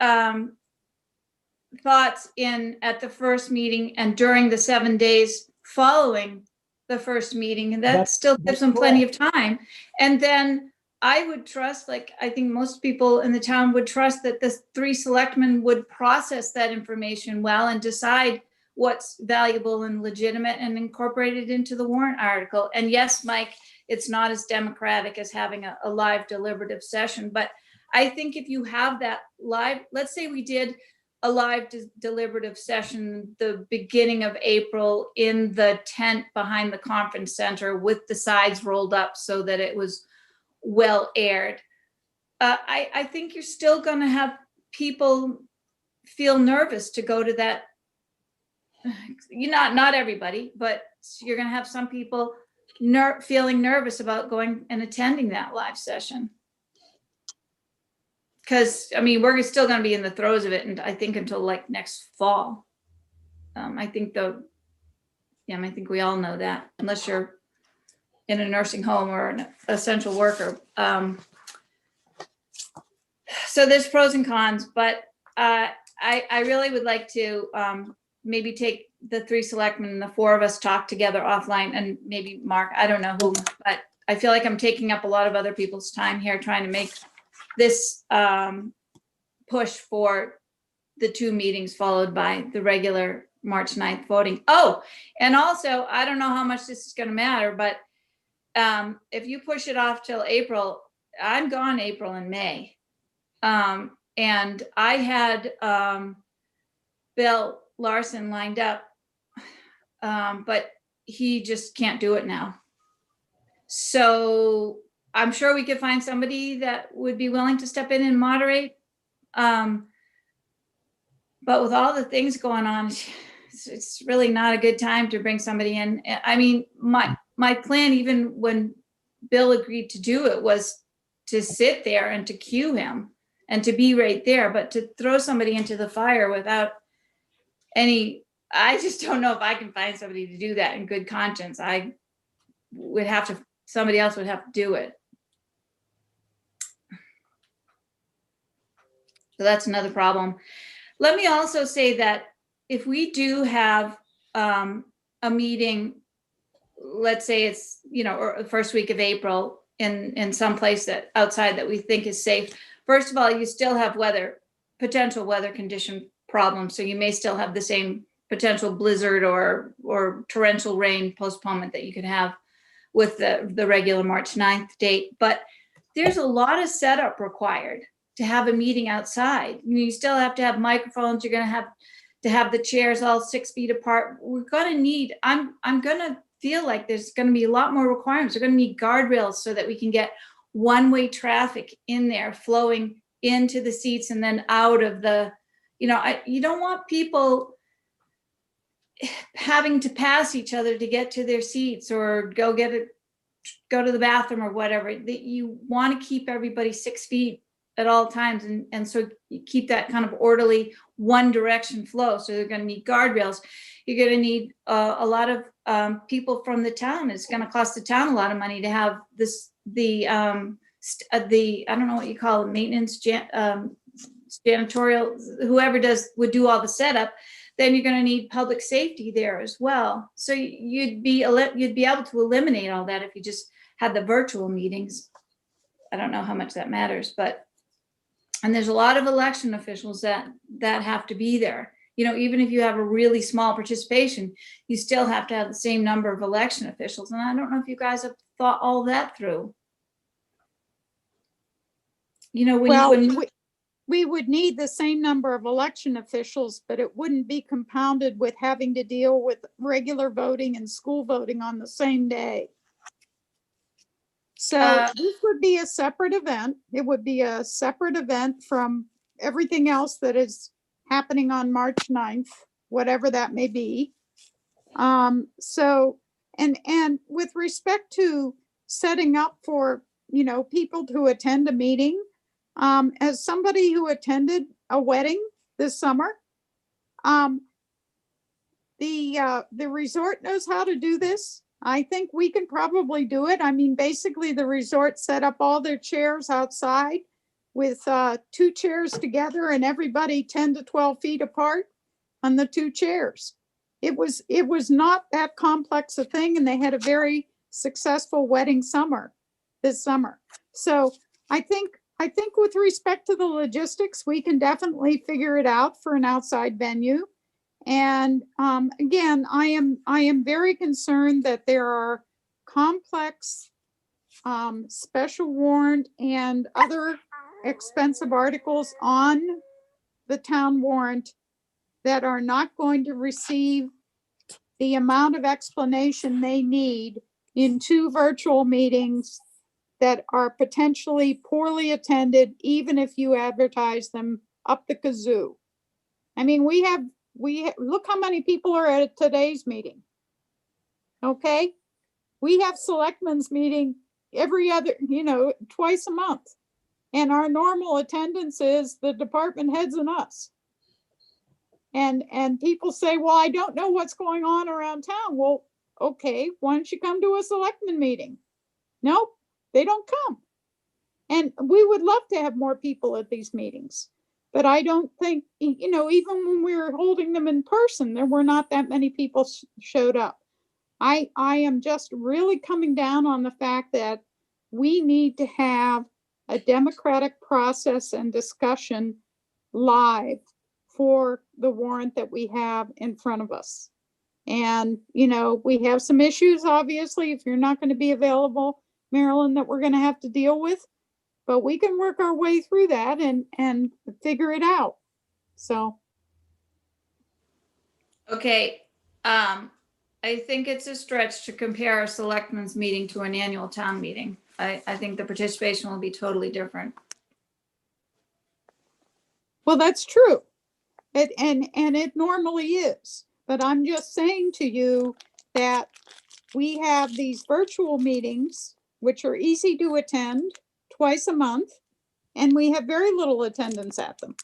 thoughts in at the first meeting and during the 7 days following the first meeting, and that still gives them plenty of time. And then I would trust, like I think most people in the town would trust, that the 3 selectmen would process that information well and decide what's valuable and legitimate and incorporate it into the warrant article. And yes, Mike, it's not as democratic as having a live deliberative session, but I think if you have that live, let's say we did a live deliberative session the beginning of April in the tent behind the conference center with the sides rolled up so that it was well aired. I think you're still going to have people feel nervous to go to that. Not everybody, but you're going to have some people feeling nervous about going and attending that live session. because, I mean, we're still gonna be in the throes of it, and I think until like next fall. I think I think we all know that, unless you're in a nursing home or an essential worker. So there's pros and cons, but I really would like to maybe take the 3 selectmen and the 4 of us talk together offline, and maybe Mark, I don't know who, but I feel like I'm taking up a lot of other people's time here trying to make this push for the 2 meetings followed by the regular March 9th voting. Oh, and also, I don't know how much this is gonna matter, but if you push it off till April, I'm gone April and May. And I had Bill Larson lined up, but he just can't do it now. So I'm sure we could find somebody that would be willing to step in and moderate. But with all the things going on, it's really not a good time to bring somebody in. I mean, my plan, even when Bill agreed to do it, was to sit there and to cue him and to be right there, but to throw somebody into the fire without any, I just don't know if I can find somebody to do that in good conscience. I would have to, somebody else would have to do it. So that's another problem. Let me also say that if we do have a meeting, let's say it's, or the first week of April in some place that outside that we think is safe. First of all, you still have potential weather condition problems. So you may still have the same potential blizzard or torrential rain postponement that you could have with the regular March 9th date. But there's a lot of setup required to have a meeting outside. You still have to have microphones. You're going to have the chairs all 6 feet apart. We're going to need, I'm going to feel like there's going to be a lot more requirements. We're going to need guardrails so that we can get one-way traffic in there flowing into the seats and then out of the, you don't want people having to pass each other to get to their seats or go to the bathroom or whatever. You want to keep everybody 6 feet at all times. And so you keep that kind of orderly one direction flow. So they're going to need guardrails. You're going to need a lot of people from the town. It's going to cost the town a lot of money to have the I don't know what you call it, maintenance, janitorial, whoever would do all the setup. Then you're going to need public safety there as well. So you'd be able to eliminate all that if you just had the virtual meetings. I don't know how much that matters, and there's a lot of election officials that have to be there. Even if you have a really small participation, you still have to have the same number of election officials. And I don't know if you guys have thought all that through.
We would need the same number of election officials, but it wouldn't be compounded with having to deal with regular voting and school voting on the same day. So this would be a separate event. It would be a separate event from everything else that is happening on March 9th, whatever that may be. So, and with respect to setting up for, people to attend a meeting, as somebody who attended a wedding this summer, the resort knows how to do this. I think we can probably do it. I mean, basically the resort set up all their chairs outside with 2 chairs together and everybody 10 to 12 feet apart on the 2 chairs. It was not that complex a thing, and they had a very successful wedding this summer. So I think with respect to the logistics, we can definitely figure it out for an outside venue. And again, I am very concerned that there are complex special warrant and other expensive articles on the town warrant that are not going to receive the amount of explanation they need in 2 virtual meetings that are potentially poorly attended, even if you advertise them up the kazoo. I mean, we look how many people are at today's meeting. Okay. We have selectmen's meeting every other, twice a month. And our normal attendance is the department heads and us. And people say, well, I don't know what's going on around town. Well, okay, why don't you come to a selectmen meeting? Nope, they don't come. And we would love to have more people at these meetings. But I don't think, even when we were holding them in person, there were not that many people showed up. I am just really coming down on the fact that we need to have a democratic process and discussion live for the warrant that we have in front of us. And, we have some issues, obviously, if you're not going to be available, Marilyn, that we're going to have to deal with. But we can work our way through that and figure it out. So.
Okay, I think it's a stretch to compare a selectmen's meeting to an annual town meeting. I think the participation will be totally different.
Well, that's true. And it normally is. But I'm just saying to you that we have these virtual meetings, which are easy to attend twice a month, and we have very little attendance at them.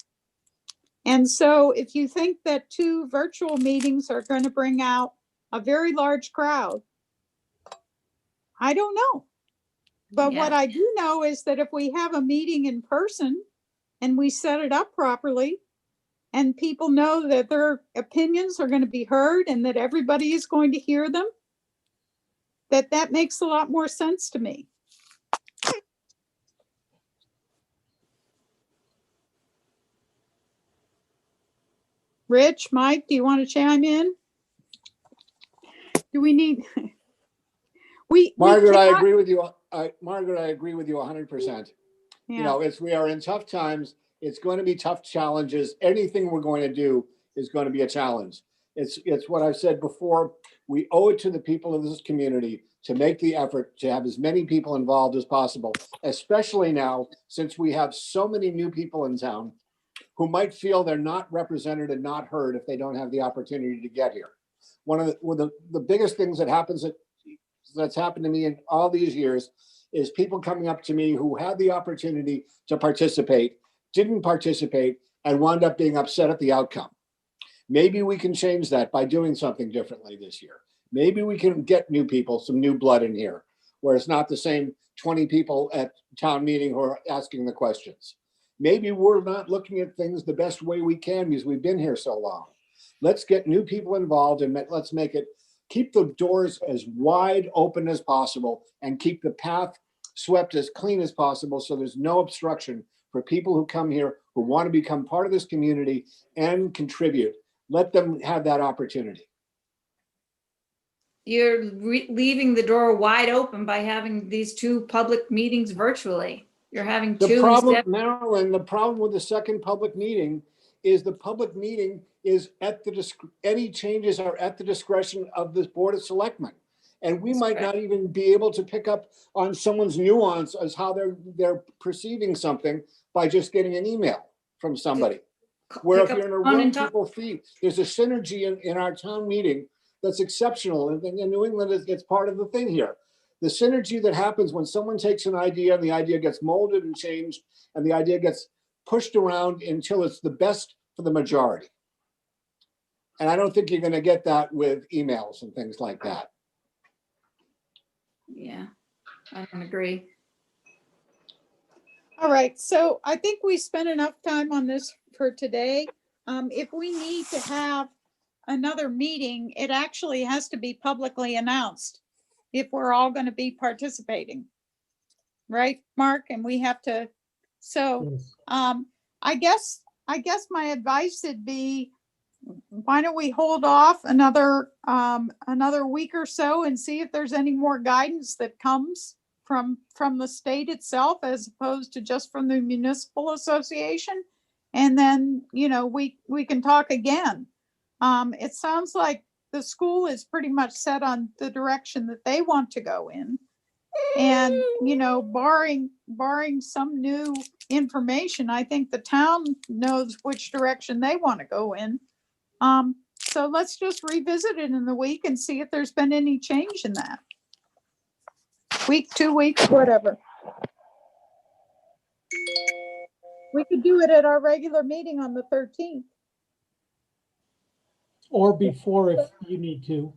And so if you think that 2 virtual meetings are going to bring out a very large crowd, I don't know. But what
Yeah.
I do know is that if we have a meeting in person and we set it up properly, and people know that their opinions are going to be heard and that everybody is going to hear them, that makes a lot more sense to me. Rich, Mike, do you want to chime in? Do we need?
Margaret, I
cannot-
agree with you. Margaret, I agree with you 100%.
Yeah.
We are in tough times. It's going to be tough challenges. Anything we're going to do is going to be a challenge. It's what I've said before. We owe it to the people of this community to make the effort to have as many people involved as possible, especially now since we have so many new people in town who might feel they're not represented and not heard if they don't have the opportunity to get here. One of the biggest things that's happened to me in all these years is people coming up to me who had the opportunity to participate, didn't participate, and wound up being upset at the outcome. Maybe we can change that by doing something differently this year. Maybe we can get new people, some new blood in here, where it's not the same 20 people at town meeting who are asking the questions. Maybe we're not looking at things the best way we can because we've been here so long. Let's get new people involved and let's keep the doors as wide open as possible and keep the path swept as clean as possible so there's no obstruction for people who come here who want to become part of this community and contribute. Let them have that opportunity.
You're leaving the door wide open by having these 2 public meetings virtually. You're having 2
The problem,
instead.
Marilyn, the problem with the second public meeting is the public meeting is any changes are at the discretion of the Board of Selectmen. And we might not even be able to pick up on someone's nuance as how they're perceiving something by just getting an email from somebody. Where if you're in a room, people feel there's a synergy in our town meeting that's exceptional. And in New England, it's part of the thing here. The synergy that happens when someone takes an idea and the idea gets molded and changed and the idea gets pushed around until it's the best for the majority. And I don't think you're going to get that with emails and things like that.
Yeah, I don't agree.
All right, so I think we spent enough time on this for today. If we need to have another meeting, it actually has to be publicly announced if we're all going to be participating. Right, Mark? And we have to, so
Yes.
I guess my advice would be, why don't we hold off another week or so and see if there's any more guidance that comes from the state itself as opposed to just from the municipal association. And then, we can talk again. It sounds like the school is pretty much set on the direction that they want to go in. And, barring some new information, I think the town knows which direction they want to go in. So let's just revisit it in the week and see if there's been any change in that. Week, 2 weeks, whatever. We could do it at our regular meeting on the 13th.
Or before if you need to.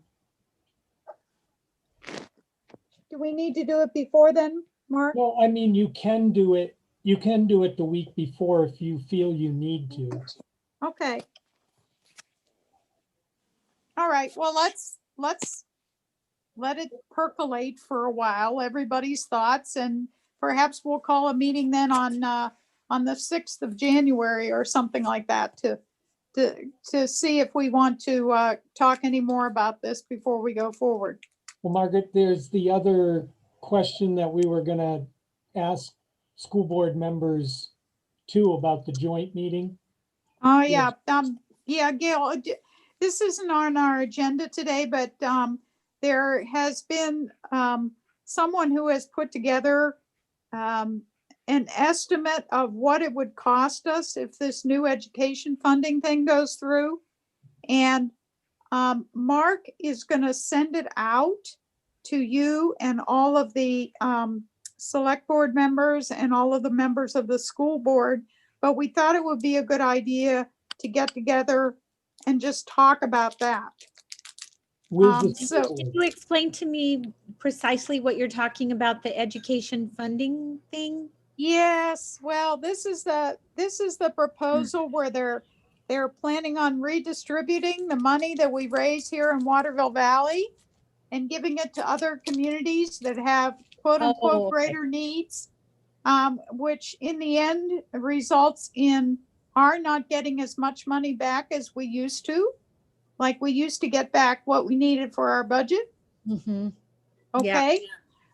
Do we need to do it before then, Mark?
Well, I mean, you can do it the week before if you feel you need to.
Okay. All right, well, let's let it percolate for a while, everybody's thoughts, and perhaps we'll call a meeting then on the 6th of January or something like that to see if we want to talk any more about this before we go forward.
Well, Margaret, there's the other question that we were gonna ask school board members too about the joint meeting.
Oh, yeah, yeah, Gail, this isn't on our agenda today, but there has been someone who has put together an estimate of what it would cost us if this new education funding thing goes through. And Mark is gonna send it out to you and all of the select board members and all of the members of the school board. But we thought it would be a good idea to get together and just talk about that.
With the
So-
school
Can
board.
you explain to me precisely what you're talking about, the education funding thing?
Yes, well, this is the proposal where they're planning on redistributing the money that we raise here in Waterville Valley and giving it to other communities that have quote
Oh,
unquote
okay.
greater needs, which in the end results in our not getting as much money back as we used to. Like we used to get back what we needed for our budget.
Mhm. Yeah.
Okay,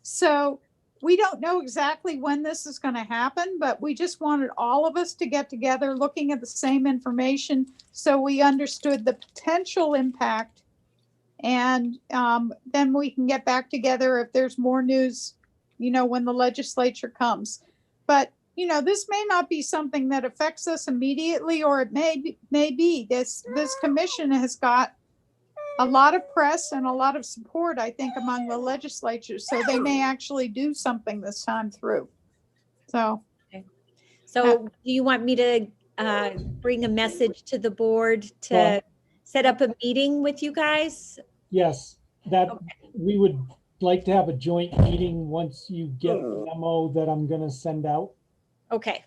so we don't know exactly when this is going to happen, but we just wanted all of us to get together looking at the same information so we understood the potential impact. And then we can get back together if there's more news, when the legislature comes. But, this may not be something that affects us immediately, or it may be. This commission has got a lot of press and a lot of support, I think, among the legislatures. So they may actually do something this time through. So,
So do you want me to bring a message to the board to
Well-
set up a meeting with you guys?
Yes, that
Okay.
we would like to have a joint meeting once you get the memo that I'm gonna send out,
Okay,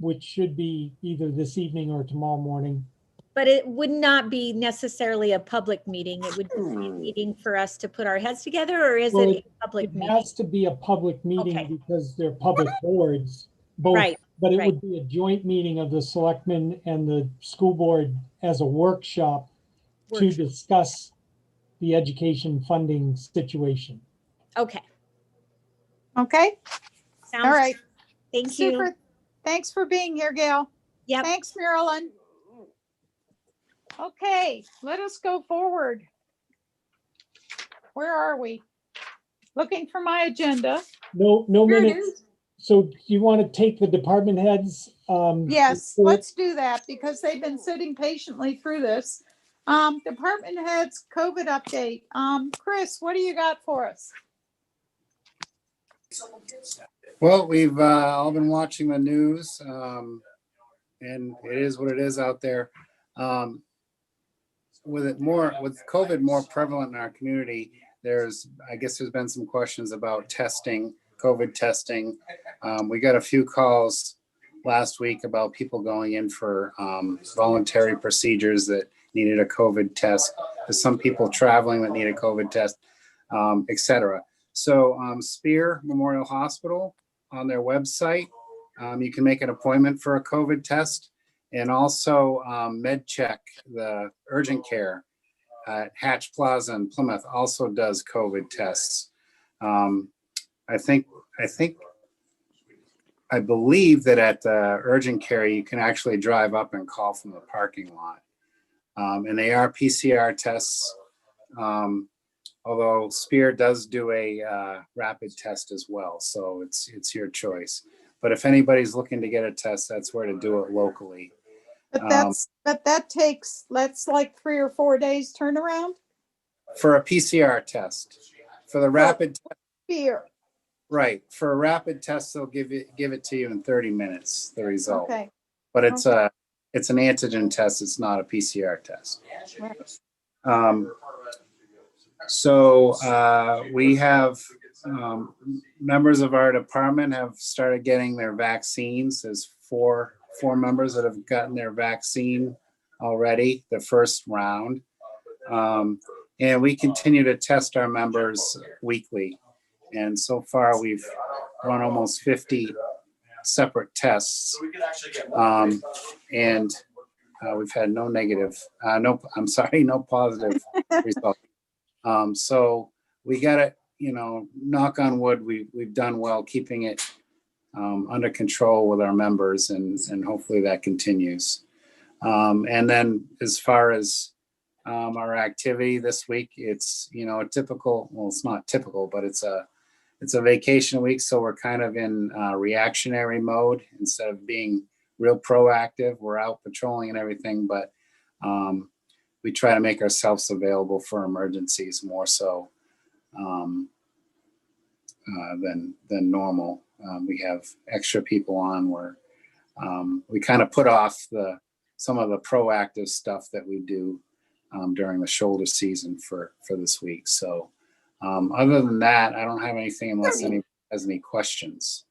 which should be either this evening or tomorrow morning.
but it would not be necessarily a public meeting. It would just be a meeting for us to put our heads together, or is
Well,
it a public
It
meeting?
has to be a public meeting
Okay.
because they're public boards, both.
Right,
But it
right.
would be a joint meeting of the selectmen and the school board as a workshop to
Workshop.
discuss the education funding situation.
Okay,
okay,
sounds.
all right.
Thank you.
Super. Thanks for being here, Gail.
Yep.
Thanks, Marilyn. Okay, let us go forward. Where are we? Looking for my agenda.
No
Here it
minutes.
is.
So do you want to take the department heads?
Yes,
report?
let's do that because they've been sitting patiently through this. Department heads, COVID update. Chris, what do you got for us?
Well, we've all been watching the news, and it is what it is out there. With COVID more prevalent in our community, I guess there's been some questions about testing, COVID testing. We got a few calls last week about people going in for voluntary procedures that needed a COVID test. There's some people traveling that need a COVID test, et cetera. So Spear Memorial Hospital, on their website, you can make an appointment for a COVID test. And also MedCheck, the urgent care at Hatch Plaza in Plymouth, also does COVID tests. I believe that at the urgent care, you can actually drive up and call from the parking lot. And they are PCR tests, although Spear does do a rapid test as well. So it's your choice. But if anybody's looking to get a test, that's where to do it locally.
But that's like 3 or 4 days turnaround.
For a PCR test. For the rapid,
Fear.
Right. For a rapid test, they'll give it to you in 30 minutes, the result.
Okay,
But it's an antigen test. It's not a PCR test.
right.
We have members of our department have started getting their vaccines. There's four members that have gotten their vaccine already, the first round. And we continue to test our members weekly. And so far, we've run almost 50 separate tests. And we've had no positive results. So we got to, knock on wood, we've done well keeping it under control with our members, and hopefully that continues. And then as far as our activity this week, it's, a typical, well, it's not typical, but it's a vacation week. So we're kind of in reactionary mode instead of being real proactive. We're out patrolling and everything, but we try to make ourselves available for emergencies more so than normal. We have extra people on where we kind of put off some of the proactive stuff that we do during the shoulder season for this week. So other than that, I don't have anything unless anyone has any questions.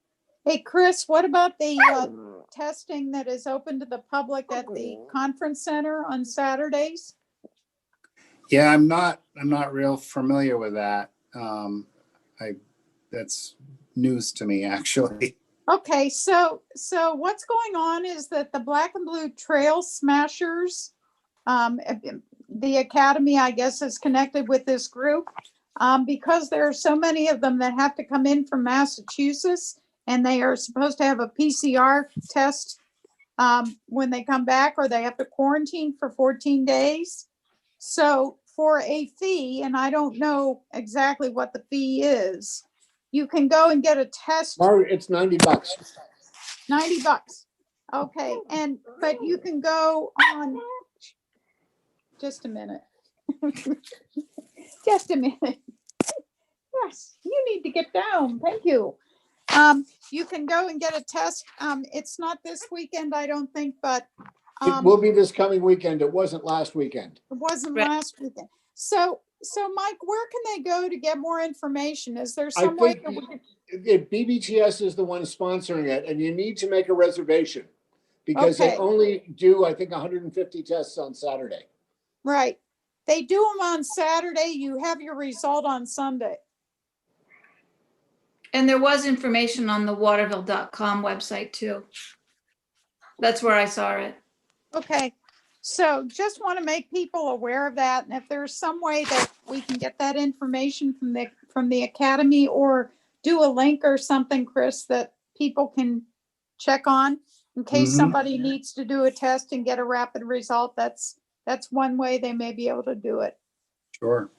Hey, Chris, what about the testing that is open to the public at the conference center on Saturdays?
Yeah, I'm not real familiar with that. That's news to me, actually.
Okay, so what's going on is that the Black and Blue Trail Smashers, the Academy, I guess, is connected with this group because there are so many of them that have to come in from Massachusetts, and they are supposed to have a PCR test when they come back, or they have to quarantine for 14 days. So for a fee, and I don't know exactly what the fee is, you can go and get a test.
It's $90.
$90. Okay, but you can go on, just a minute. Just a minute. Yes, you need to get down. Thank you. You can go and get a test. It's not this weekend, I don't think, but
It will be this coming weekend. It wasn't last weekend.
it wasn't
Right.
last weekend. So Mike, where can they go to get more information? Is there
I
some way
think
that we could?
BBTS is the one sponsoring it, and you need to make a reservation because they
Okay.
only do, I think, 150 tests on Saturday.
Right. They do them on Saturday. You have your result on Sunday.
And there was information on the waterville.com website too. That's where I saw it.
Okay. So just want to make people aware of that. And if there's some way that we can get that information from the academy, or do a link or something, Chris, that people can check on in case somebody needs to do a test and get a rapid result. That's one way they may be able to do it.
Sure.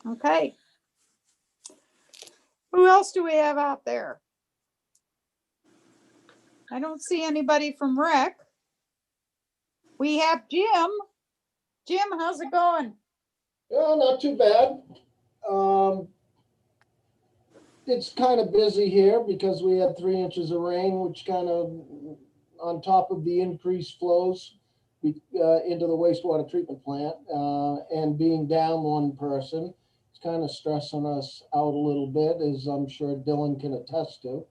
Okay. Who else do we have out there? I don't see anybody from rec. We have Jim. Jim, how's it going?
Oh, not too bad. It's kind of busy here because we had 3 inches of rain, which kind of on top of the increased flows into the wastewater treatment plant, and being down one person, it's kind of stressing us out a little bit, as I'm sure Dylan can attest to.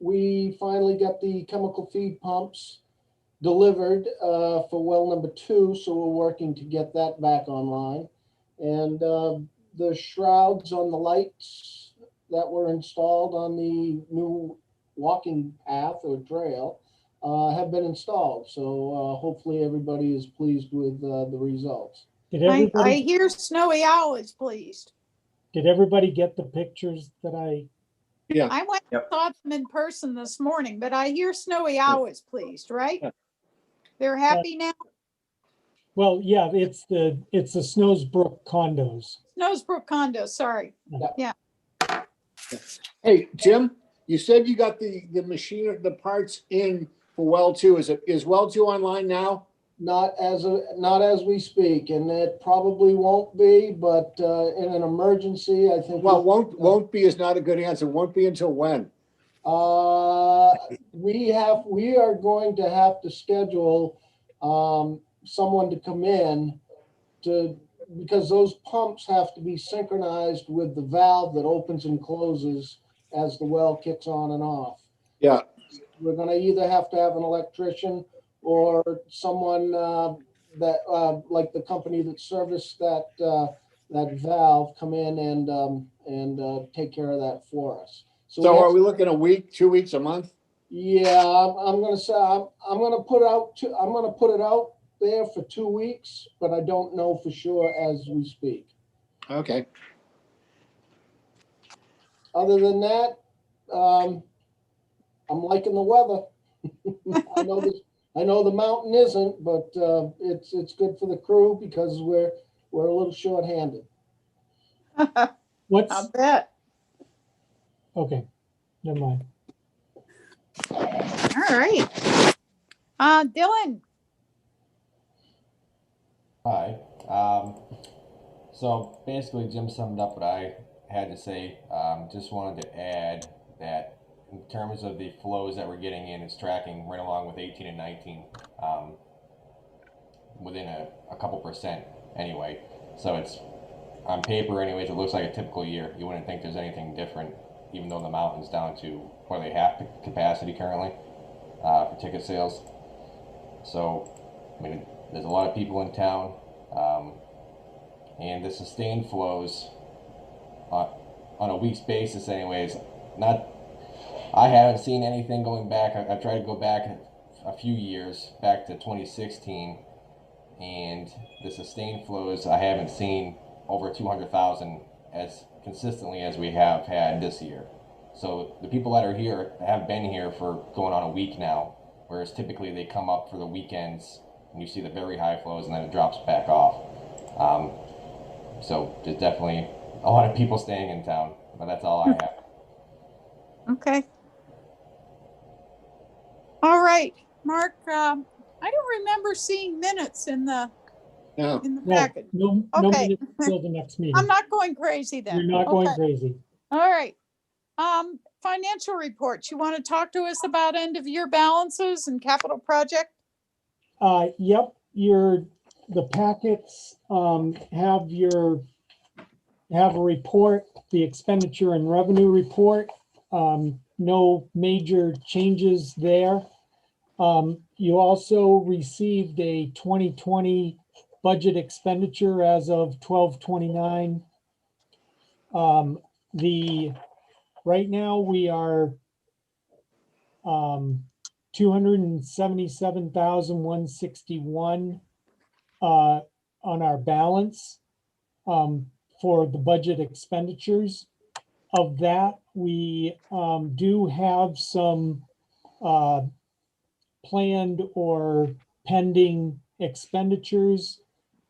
We finally got the chemical feed pumps delivered for well number 2, so we're working to get that back online. And the shrouds on the lights that were installed on the new walking path or trail have been installed. So hopefully everybody is pleased with the results.
Did
I
everybody,
hear Snowy Owl is pleased.
did everybody get the pictures that I,
I went and
Yep.
saw them in person this morning, but I hear Snowy Owl is pleased, right?
Yeah.
They're happy now?
well, yeah, it's the Snowsbrook condos.
Snowsbrook condo, sorry.
Hey, Jim, you said you got the machine, the parts in for well 2. Is well 2 online now?
Not as we speak, and it probably won't be, but in an emergency, I think.
Well, won't be is not a good answer. Won't be until when?
We are going to have to schedule someone to come in because those pumps have to be synchronized with the valve that opens and closes as the well kicks on and off.
Yeah.
We're gonna either have to have an electrician or someone that like the company that serviced that valve come in and take care of that for us.
So are we looking a week, 2 weeks, a month?
Yeah, I'm gonna say I'm gonna put it out there for 2 weeks, but I don't know for sure as we speak.
Okay.
Other than that, I'm liking the weather. I know the mountain isn't, but it's good for the crew because we're a little short-handed.
What's,
I bet.
okay, never mind.
All right. Dylan,
Hi. So basically, Jim summed up what I had to say. Just wanted to add that in terms of the flows that we're getting in, it's tracking right along with 18 and 19 within a couple percent anyway. So it's on paper anyways, it looks like a typical year. You wouldn't think there's anything different, even though the mountain's down to where they have capacity currently for ticket sales. So, I mean, there's a lot of people in town, and the sustained flows on a week's basis anyways, I haven't seen anything going back. I've tried to go back a few years, back to 2016, and the sustained flows I haven't seen over 200,000 as consistently as we have had this year. So the people that are here have been here for going on a week now, whereas typically they come up for the weekends and you see the very high flows and then it drops back off. So there's definitely a lot of people staying in town, but that's all I have.
okay. All right, Mark, I don't remember seeing minutes in the
No.
No,
packet.
no
Okay.
minutes till the next meeting.
I'm not going crazy then.
You're not going
Okay.
crazy.
All right. Financial reports. You want to talk to us about end of year balances and capital project?
Yep, the packets have a report, the expenditure and revenue report. No major changes there. You also received a 2020 budget expenditure as of 12/29. Right now we are 277,161 on our balance for the budget expenditures. Of that, we do have some planned or pending expenditures.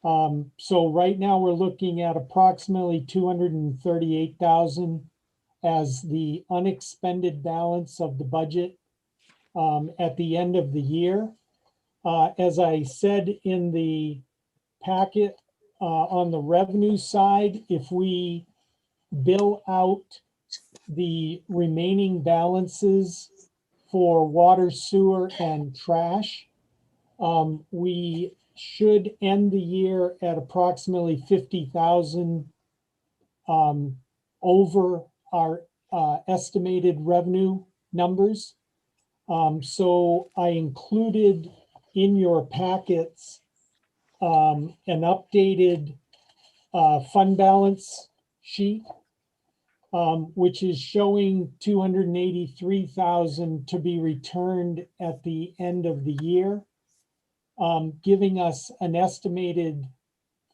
So right now we're looking at approximately 238,000 as the unexpended balance of the budget at the end of the year. As I said in the packet, on the revenue side, if we bill out the remaining balances for water, sewer, and trash, we should end the year at approximately 50,000 over our estimated revenue numbers. So I included in your packets an updated fund balance sheet, which is showing 283,000 to be returned at the end of the year, giving us an estimated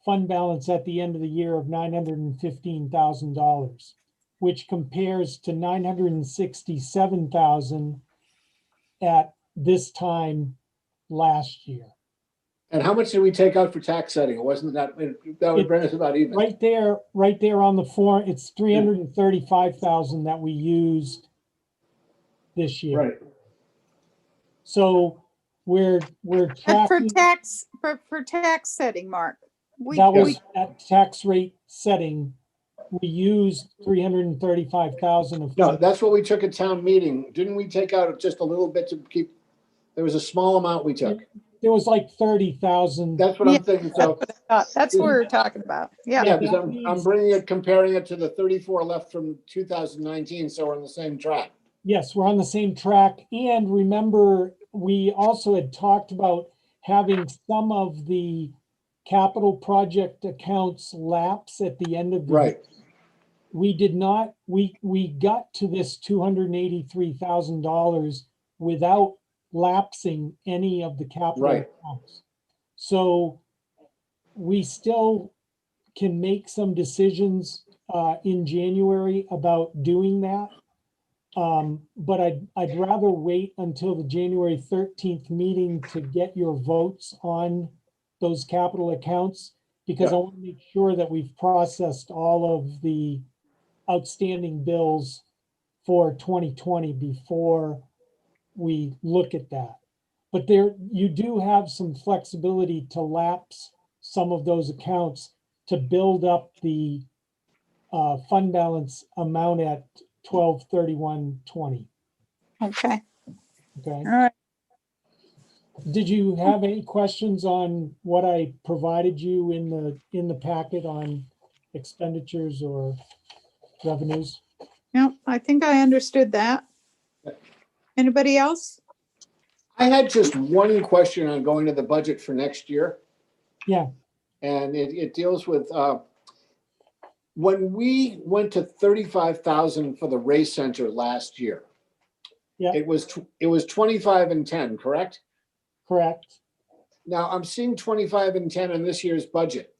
fund balance at the end of the year of $915,000, which compares to 967,000 at this time last year.
And how much did we take out for tax setting? It wasn't that would bring us about even.
Right there on the form, it's 335,000 that we used this year.
Right.
So we're
And
tracking,
for tax setting, Mark.
that was at tax rate setting. We used 335,000 of.
No, that's what we took at town meeting. Didn't we take out just a little bit to keep? There was a small amount we took.
There was like 30,000.
That's what I'm thinking. So,
That's what we were talking about. Yeah.
yeah,
that
because I'm
means-
bringing it, comparing it to the 34 left from 2019. So we're on the same track.
Yes, we're on the same track. And remember, we also had talked about having some of the capital project accounts lapse at the end of the
Right.
We did not, we got to this $283,000 without lapsing any of the capital
Right.
accounts. So we still can make some decisions in January about doing that. But I'd rather wait until the January 13th meeting to get your votes on those capital accounts, because I want to make sure that we've processed all of the outstanding bills for 2020 before we look at that. But there, you do have some flexibility to lapse some of those accounts to build up the fund balance amount at 12/31/20.
Okay.
Okay.
All right.
Did you have any questions on what I provided you in the packet on expenditures or revenues?
No, I think I understood that. Anybody else?
I had just one question on going to the budget for next year.
Yeah.
And it deals with, when we went to 35,000 for the race center last year.
Yeah.
It was 25 and 10, correct?
Correct.
Now I'm seeing 25 and 10 in this year's budget.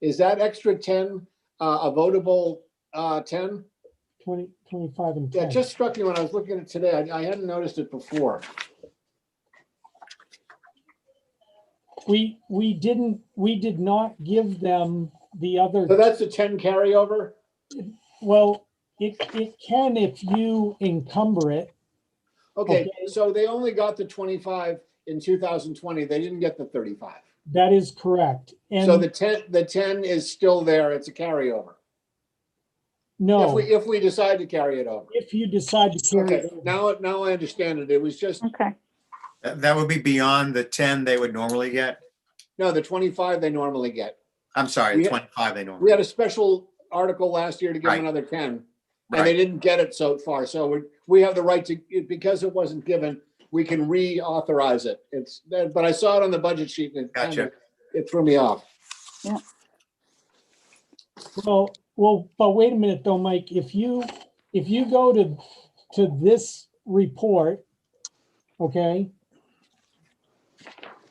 Is that extra 10 a votable 10?
25 and
Yeah,
10.
it just struck me when I was looking at it today. I hadn't noticed it before.
We did not give them the other.
So that's a 10 carryover?
Well, it can if you encumber it.
Okay, so they only got the 25 in 2020. They didn't get the 35.
That is correct. And
So the 10 is still there. It's a carryover.
no,
If we decide to carry it over.
if you decide to carry
Okay,
it over.
now I understand it. It was just,
Okay.
That would be beyond the 10 they would normally get.
no, the 25 they normally get.
I'm sorry,
We-
25 they
We
normally.
had a special article last year to give them
Right.
another 10. And
Right.
they didn't get it so far. So we have the right to, because it wasn't given, we can reauthorize it. But I saw it on the budget sheet and
Gotcha.
it threw me off.
Well, but wait a minute though, Mike, if you go to this report, okay,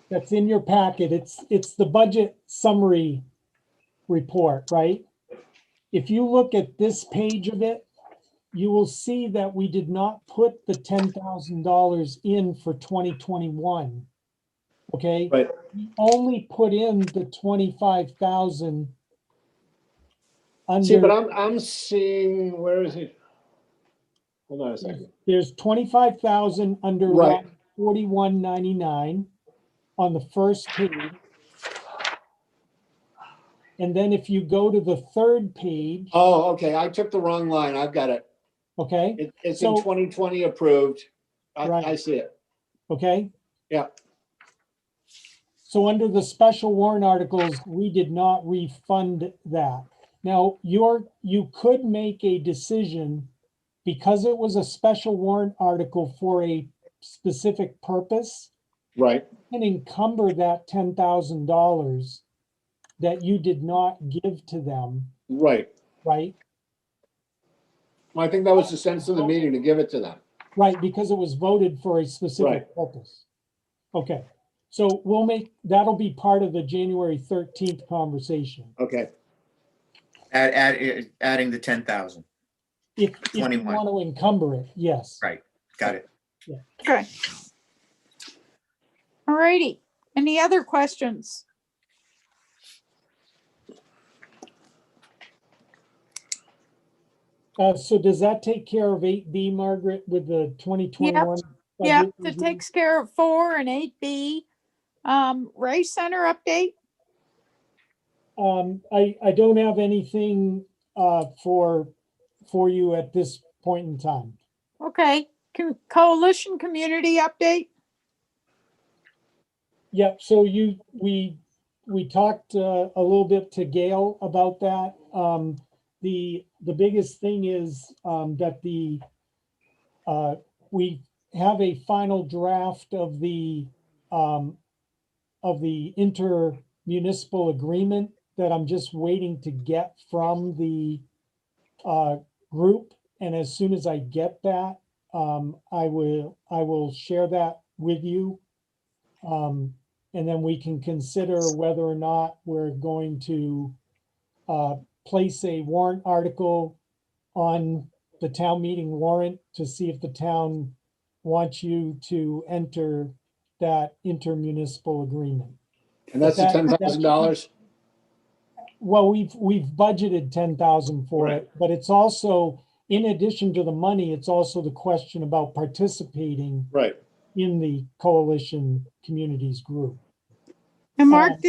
that's in your packet, it's the budget summary report, right? If you look at this page of it, you will see that we did not put the $10,000 in for 2021. Okay?
Right.
We only put in the 25,000
See, but
under,
I'm seeing, where is it? Hold on a second.
there's 25,000 under
Right.
line 4199 on the first page. And then if you go to the third page,
Oh, okay. I took the wrong line. I've got it.
okay,
It's in
So-
2020 approved.
Right.
I see it.
okay?
Yeah.
So under the special warrant articles, we did not refund that. Now, you could make a decision because it was a special warrant article for a specific purpose,
Right.
and encumber that $10,000 that you did not give to them,
Right.
right?
I think that was the sense of the meeting, to give it to them.
Right, because it was voted for a specific purpose. Okay, so that'll be part of the January 13th conversation.
Okay.
Adding the 10,000.
If you
21.
want to encumber it, yes.
Right. Got it.
Okay. All righty. Any other questions?
So does that take care of 8B, Margaret, with the 2021
Yep,
budget
that
review.
takes care of 4 and 8B. Race Center update.
I don't have anything for you at this point in time.
Okay. Coalition community update.
Yep, so we talked a little bit to Gail about that. The biggest thing is that we have a final draft of the intermunicipal agreement that I'm just waiting to get from the group. And as soon as I get that, I will share that with you. And then we can consider whether or not we're going to place a warrant article on the town meeting warrant to see if the town wants you to enter that intermunicipal agreement.
And that's the
That-
$10,000.
Well, we've budgeted 10,000 for
Right.
it, but it's also, in addition to the money, it's also the question about participating
Right.
in the coalition communities group.
And Mark,
Um,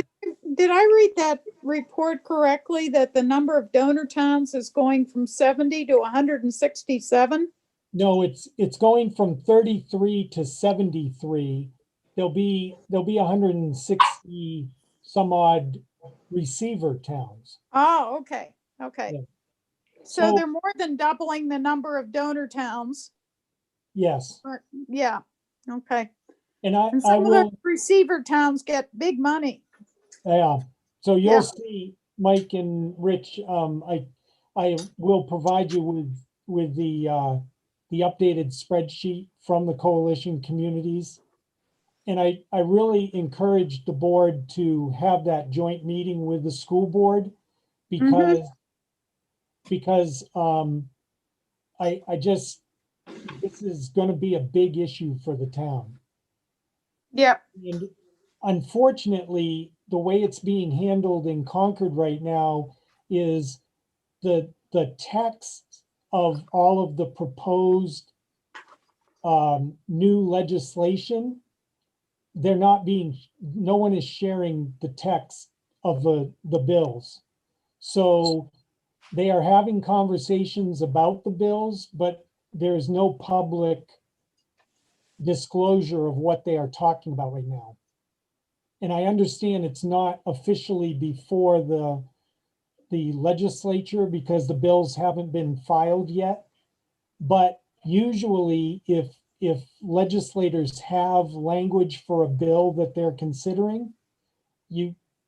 did I read that report correctly that the number of donor towns is going from 70 to 167?
No, it's going from 33 to 73. There'll be 160 some odd receiver towns.
Oh, okay. Okay.
Yeah.
So
So-
they're more than doubling the number of donor towns.
Yes,
Yeah. Okay.
and
And
I
some of
will,
the receiver towns get big money.
yeah. So
Yeah.
you'll see, Mike and Rich, I will provide you with the updated spreadsheet from the coalition communities. And I really encourage the board to have that joint meeting with the school board because I just, this is gonna be a big issue for the town.
Yep.
And unfortunately, the way it's being handled in Concord right now is the text of all of the proposed new legislation, no one is sharing the text of the bills. So they are having conversations about the bills, but there's no public disclosure of what they are talking about right now. And I understand it's not officially before the legislature because the bills haven't been filed yet. But usually if legislators have language for a bill that they're considering,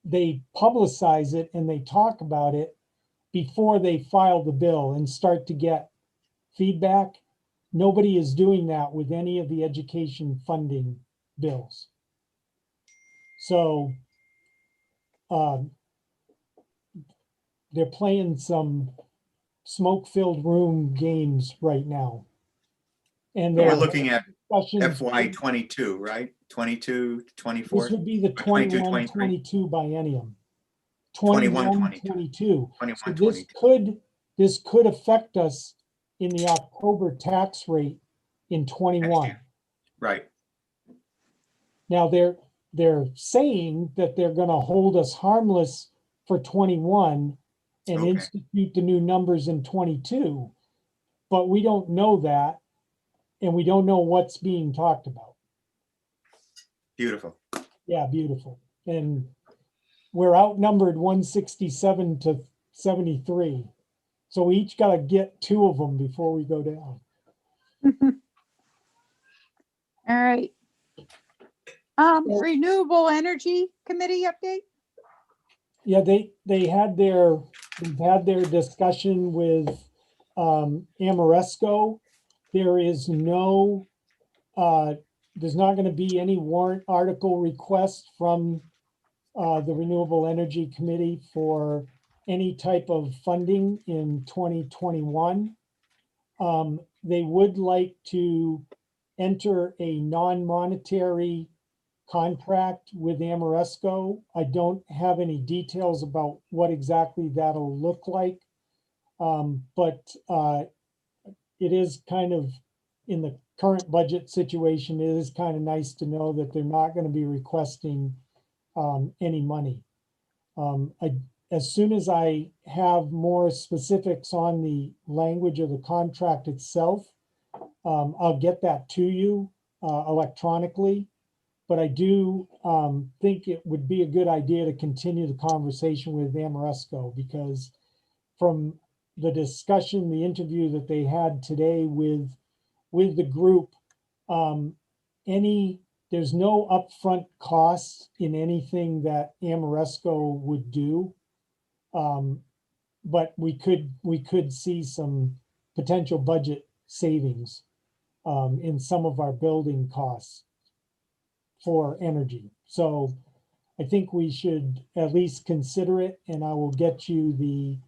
they publicize it and they talk about it before they file the bill and start to get feedback. Nobody is doing that with any of the education funding bills. So they're playing some smoke-filled room games right now. And
We're
they're
looking at
discussions.
FY 22, right? 22,
This
24,
would be the
22,
21,
23.
22 biennium.
21,
21,
22.
22.
21,
So
22.
this could affect us in the October tax rate in 21.
Right.
Now they're saying that they're gonna hold us harmless for 21 and
Okay.
institute the new numbers in 22. But we don't know that, and we don't know what's being talked about.
Beautiful.
Yeah, beautiful. And we're outnumbered 167 to 73. So we each got to get 2 of them before we go down.
All right. Renewable Energy Committee update?
Yeah, they've had their discussion with Amoresco. There is there's not going to be any warrant article request from the Renewable Energy Committee for any type of funding in 2021. They would like to enter a non-monetary contract with Amoresco. I don't have any details about what exactly that'll look like. But it is kind of in the current budget situation, it is kind of nice to know that they're not going to be requesting any money. As soon as I have more specifics on the language of the contract itself, I'll get that to you electronically. But I do think it would be a good idea to continue the conversation with Amoresco, because from the discussion, the interview that they had today with the group, there's no upfront costs in anything that Amoresco would do. But we could see some potential budget savings in some of our building costs for energy. So I think we should at least consider it, and I will get you the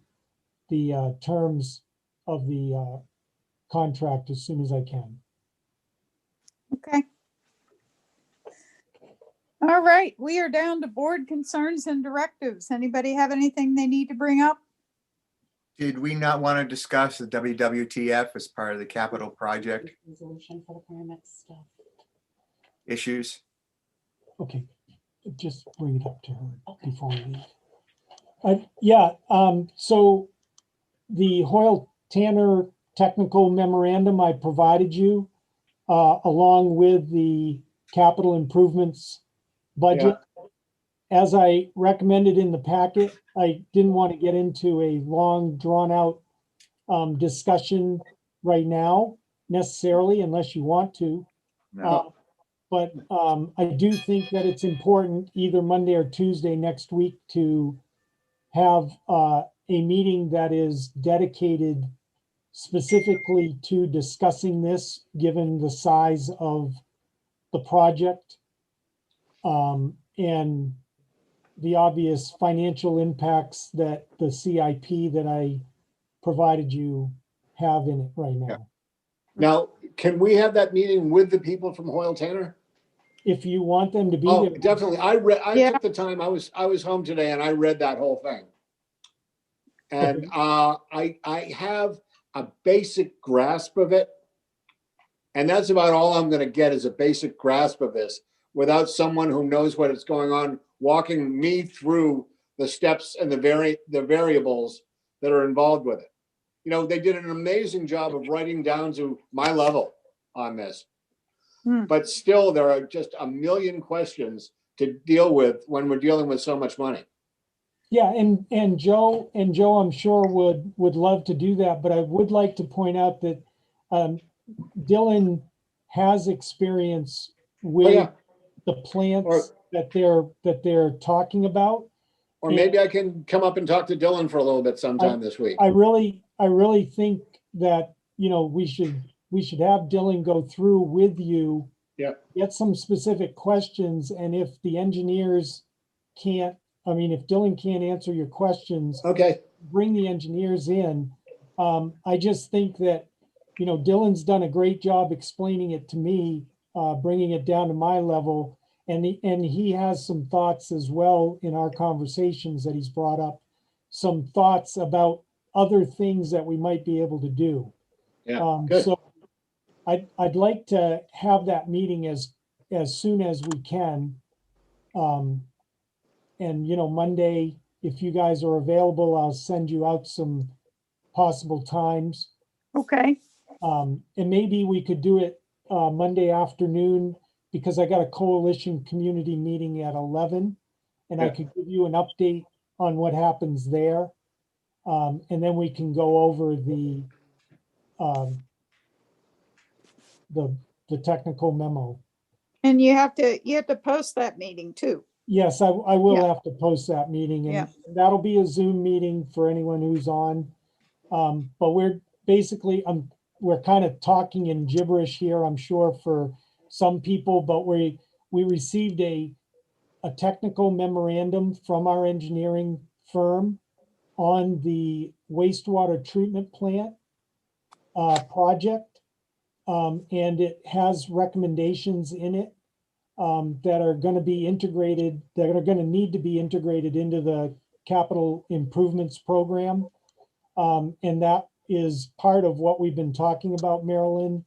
terms of the contract as soon as I can.
Okay. All right, we are down to board concerns and directives. Anybody have anything they need to bring up?
Did we not want to discuss the WWTF as part of the capital project
Resolution for the permit stuff.
issues?
Okay, just bring it up to her before we leave. Yeah, so the Hoyle Tanner technical memorandum I provided you, along with the capital improvements budget. As I recommended in the packet, I didn't want to get into a long, drawn-out discussion right now necessarily, unless you want to.
No.
But I do think that it's important either Monday or Tuesday next week to have a meeting that is dedicated specifically to discussing this, given the size of the project and the obvious financial impacts that the CIP that I provided you have in it right now.
Yeah.
Now, can we have that meeting with the people from Hoyle Tanner?
If you want them to be
Oh,
there.
definitely. I took the time. I was home today and I read that whole thing. And I have a basic grasp of it. And that's about all I'm going to get, is a basic grasp of this, without someone who knows what is going on walking me through the steps and the variables that are involved with it. You know, they did an amazing job of writing down to my level on this. But still, there are just a million questions to deal with when we're dealing with so much money.
Yeah, and Joe, I'm sure would love to do that, but I would like to point out that Dylan has experience with the plants that they're talking about.
Or maybe I can come up and talk to Dylan for a little bit sometime this week.
I really think that, you know, we should have Dylan go through with you.
Yeah.
Get some specific questions, and if the engineers can't, if Dylan can't answer your questions,
okay,
bring the engineers in. I just think that, you know, Dylan's done a great job explaining it to me, bringing it down to my level. And he has some thoughts as well in our conversations that he's brought up, some thoughts about other things that we might be able to do.
Yeah, good.
So I'd like to have that meeting as soon as we can. And, you know, Monday, if you guys are available, I'll send you out some possible times.
Okay.
And maybe we could do it Monday afternoon, because I got a coalition community meeting at 11, and I could give you an update on what happens there. And then we can go over the technical memo.
And you have to post that meeting too.
Yes, I will have to post that meeting, and that'll be a Zoom meeting for anyone who's on. But we're basically, we're kind of talking in gibberish here, I'm sure, for some people, but we received a technical memorandum from our engineering firm on the wastewater treatment plant project. And it has recommendations in it that are going to be integrated, that are going to need to be integrated into the capital improvements program. And that is part of what we've been talking about, Marilyn,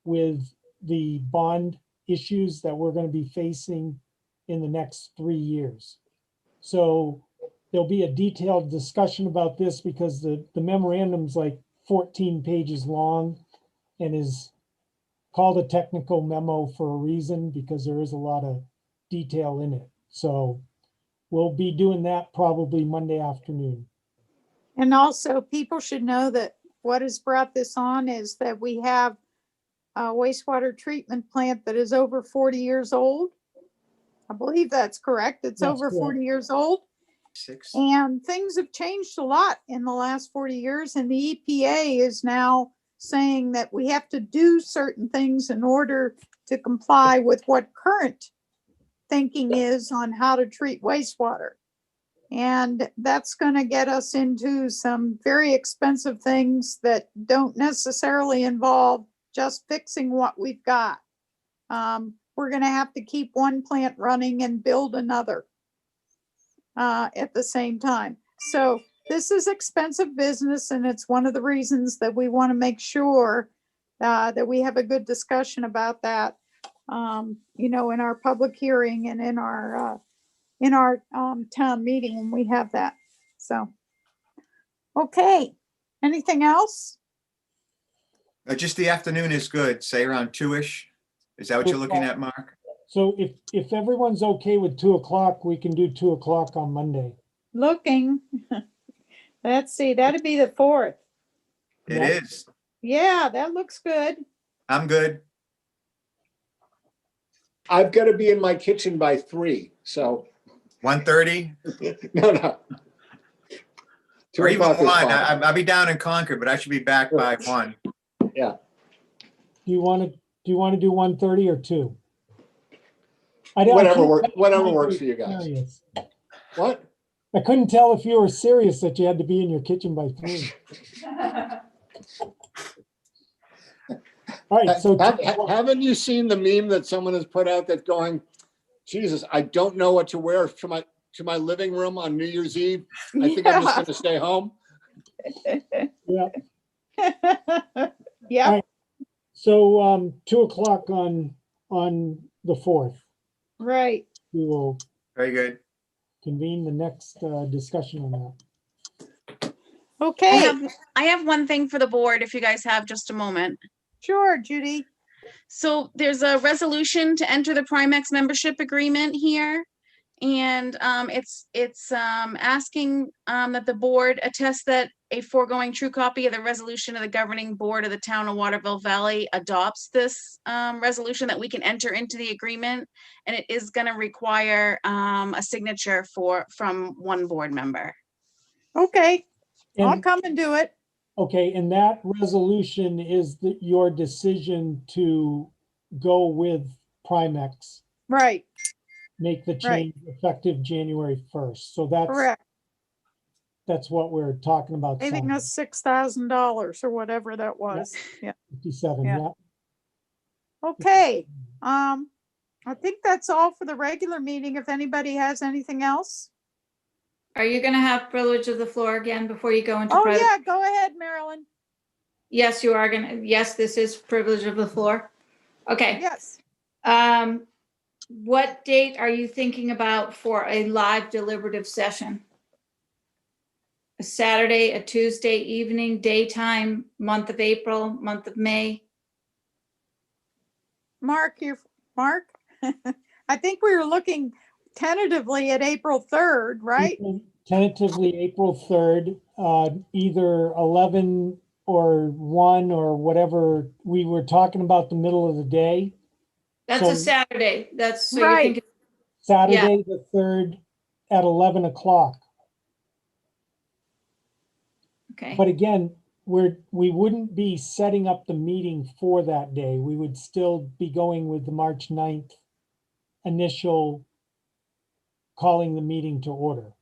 with the bond issues that we're going to be facing in the next 3 years. So there'll be a detailed discussion about this because the memorandum's like 14 pages long and is called a technical memo for a reason because there is a lot of detail in it. So we'll be doing that probably Monday afternoon.
And also, people should know that what has brought this on is that we have a wastewater treatment plant that is over 40 years old. I believe that's correct. It's
That's
over
correct.
40 years old.
6.
And things have changed a lot in the last 40 years. And the EPA is now saying that we have to do certain things in order to comply with what current thinking is on how to treat wastewater. And that's going to get us into some very expensive things that don't necessarily involve just fixing what we've got. We're going to have to keep one plant running and build another at the same time. So this is expensive business, and it's one of the reasons that we want to make sure that we have a good discussion about that, in our public hearing and in our town meeting when we have that. So, okay. Anything else?
Just the afternoon is good, say around 2-ish. Is that what you're looking at, Mark?
So if everyone's okay with 2 o'clock, we can do 2 o'clock on Monday.
Looking. Let's see, that'd be the 4th.
It
Yeah.
is.
Yeah, that looks good.
I'm good.
I've got to be in my kitchen by 3, so
1:30
no. 2
or even
o'clock
1.
is fine.
I'll be down in Concord, but I should be back by 1.
Do you want to do 1:30 or 2?
Whatever works for you guys.
Serious.
What?
I couldn't tell if you were serious that you had to be in your kitchen by 3. All right, so
Haven't you seen the meme that someone has put out that's going, Jesus, I don't know what to wear to my living room on New Year's Eve. I think I'm just going to stay home.
yeah.
Yeah.
All right. So 2 o'clock on the 4th.
Right.
We will
Very good.
convene the next discussion on that.
Okay.
I have one thing for the board if you guys have just a moment.
Sure, Judy.
So there's a resolution to enter the Primex membership agreement here. And it's asking that the board attest that a foregoing true copy of the resolution of the governing board of the town of Waterville Valley adopts this resolution, that we can enter into the agreement. And it is going to require a signature from one board member.
Okay. I'll
And,
come and do it.
okay, and that resolution is your decision to go with Primex,
Right.
make the change effective January 1st. So
Correct.
that's what we're talking about.
Saving us $6,000 or whatever that was. Yeah.
57,
Yeah.
yeah.
Okay. I think that's all for the regular meeting. If anybody has anything else.
Are you going to have privilege of the floor again before you go into
Oh,
private?
yeah. Go ahead, Marilyn.
Yes, you are going to. Yes, this is privilege of the floor. Okay.
Yes.
What date are you thinking about for a live deliberative session? A Saturday, a Tuesday evening, daytime, month of April, month of May?
Mark, I think we were looking tentatively at April 3rd, right?
Tentatively April 3rd, either 11 or 1 or whatever. We were talking about the middle of the day.
That's
So-
a Saturday. That's so
Right.
you think.
Saturday the 3rd at 11 o'clock.
Okay.
But again, we wouldn't be setting up the meeting for that day. We would still be going with the March 9th initial calling the meeting to order.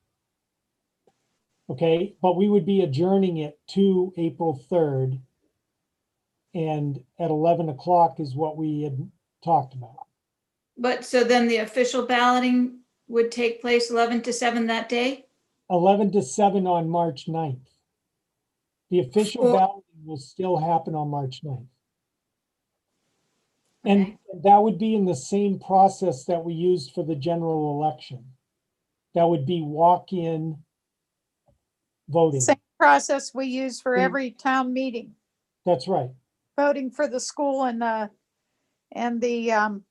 Okay, but we would be adjourning it to April 3rd. And at 11 o'clock is what we had talked about.
But so then the official balloting would take place 11 to 7 that day?
11 to 7 on March 9th. The official
For-
balloting will still happen on March 9th. And
Okay.
that would be in the same process that we used for the general election. That would be walk-in voting.
Same process we use for
Same.
every town meeting,
That's right.
voting for the school and the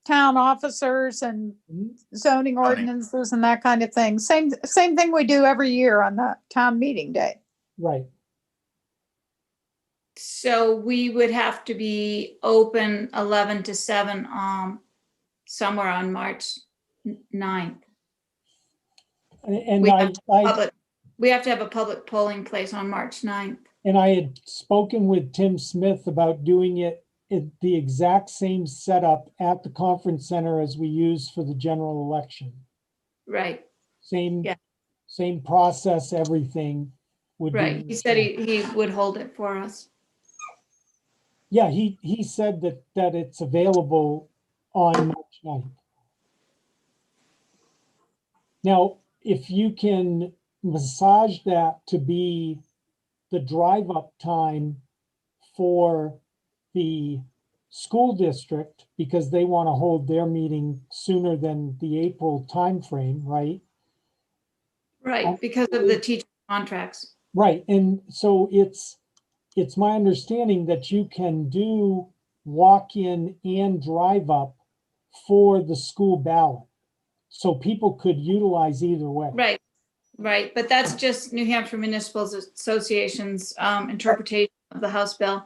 town officers and zoning ordinances and that kind of thing. Same thing we do every year on the town meeting day.
Right.
So we would have to be open 11 to 7 somewhere on March 9th.
And
We have to have a public polling place on March 9th.
And I had spoken with Tim Smith about doing it the exact same setup at the conference center as we use for the general election.
Right,
Same,
Yeah.
same process, everything would be.
right. He said he would hold it for us.
Yeah, he said that it's available on March 9th. Now, if you can massage that to be the drive-up time for the school district, because they want to hold their meeting sooner than the April timeframe, right?
Right, because of the teacher contracts.
Right, and so it's my understanding that you can do walk-in and drive-up for the school ballot. So people could utilize either way.
Right, right. But that's just New Hampshire Municipal Association's interpretation of the House bill,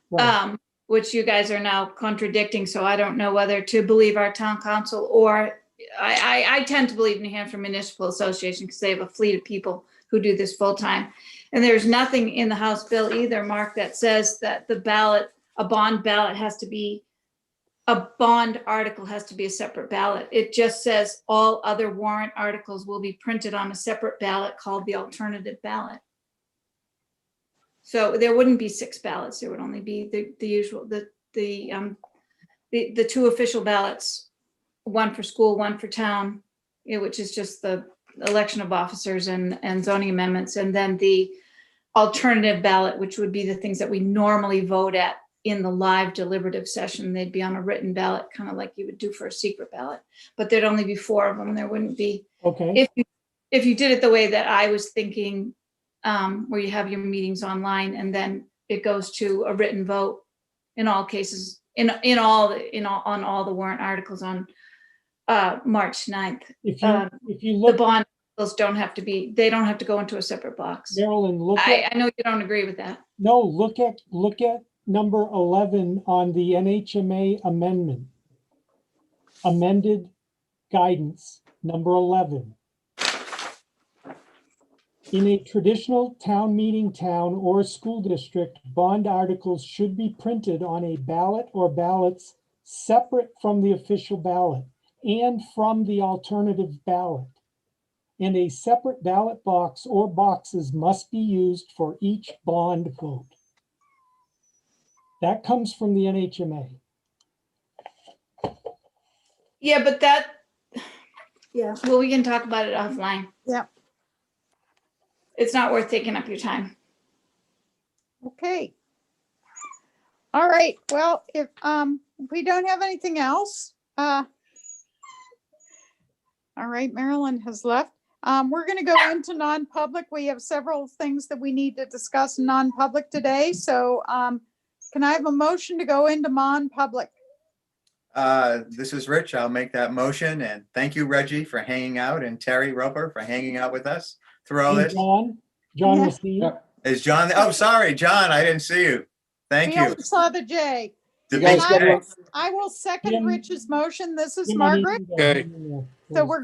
Right.
which you guys are now contradicting. So I don't know whether to believe our town council or I tend to believe New Hampshire Municipal Association because they have a fleet of people who do this full time. And there's nothing in the House bill either, Mark, that says that the ballot, a bond ballot a bond article has to be a separate ballot. It just says all other warrant articles will be printed on a separate ballot called the alternative ballot. So there wouldn't be 6 ballots. There would only be the usual, the 2 official ballots, one for school, one for town, which is just the election of officers and zoning amendments. And then the alternative ballot, which would be the things that we normally vote at in the live deliberative session. They'd be on a written ballot, kind of like you would do for a secret ballot, but there'd only be 4 of them. There wouldn't be.
Okay.
If you did it the way that I was thinking, where you have your meetings online and then it goes to a written vote in all cases, on all the warrant articles on March 9th.
If you
The
look,
bond articles they don't have to go into a separate box.
Marilyn,
I know you don't agree with that.
no, look at number 11 on the NHMA amendment. Amended guidance, number 11. In a traditional town meeting town or school district, bond articles should be printed on a ballot or ballots separate from the official ballot and from the alternative ballot. And a separate ballot box or boxes must be used for each bond vote. That comes from the NHMA.
Yeah, but well, we can talk about it offline.
Yeah.
It's not worth taking up your time.
Okay. All right. Well, if we don't have anything else, all right, Marilyn has left. We're going to go into non-public. We have several things that we need to discuss in non-public today. So can I have a motion to go into non-public?
This is Rich. I'll make that motion. And thank you, Reggie, for hanging out, and Terry Roper for hanging out with us through all
Hey,
this.
John
Yeah.
Messina.
Is John? Oh, sorry, John. I didn't see you. Thank
We
you.
only saw the J.
The
You guys
big
get
day.
one?
I will second
Jim-
Rich's motion. This is
Jim, I need
Margaret.
you to hang in there,
So
please.
we're going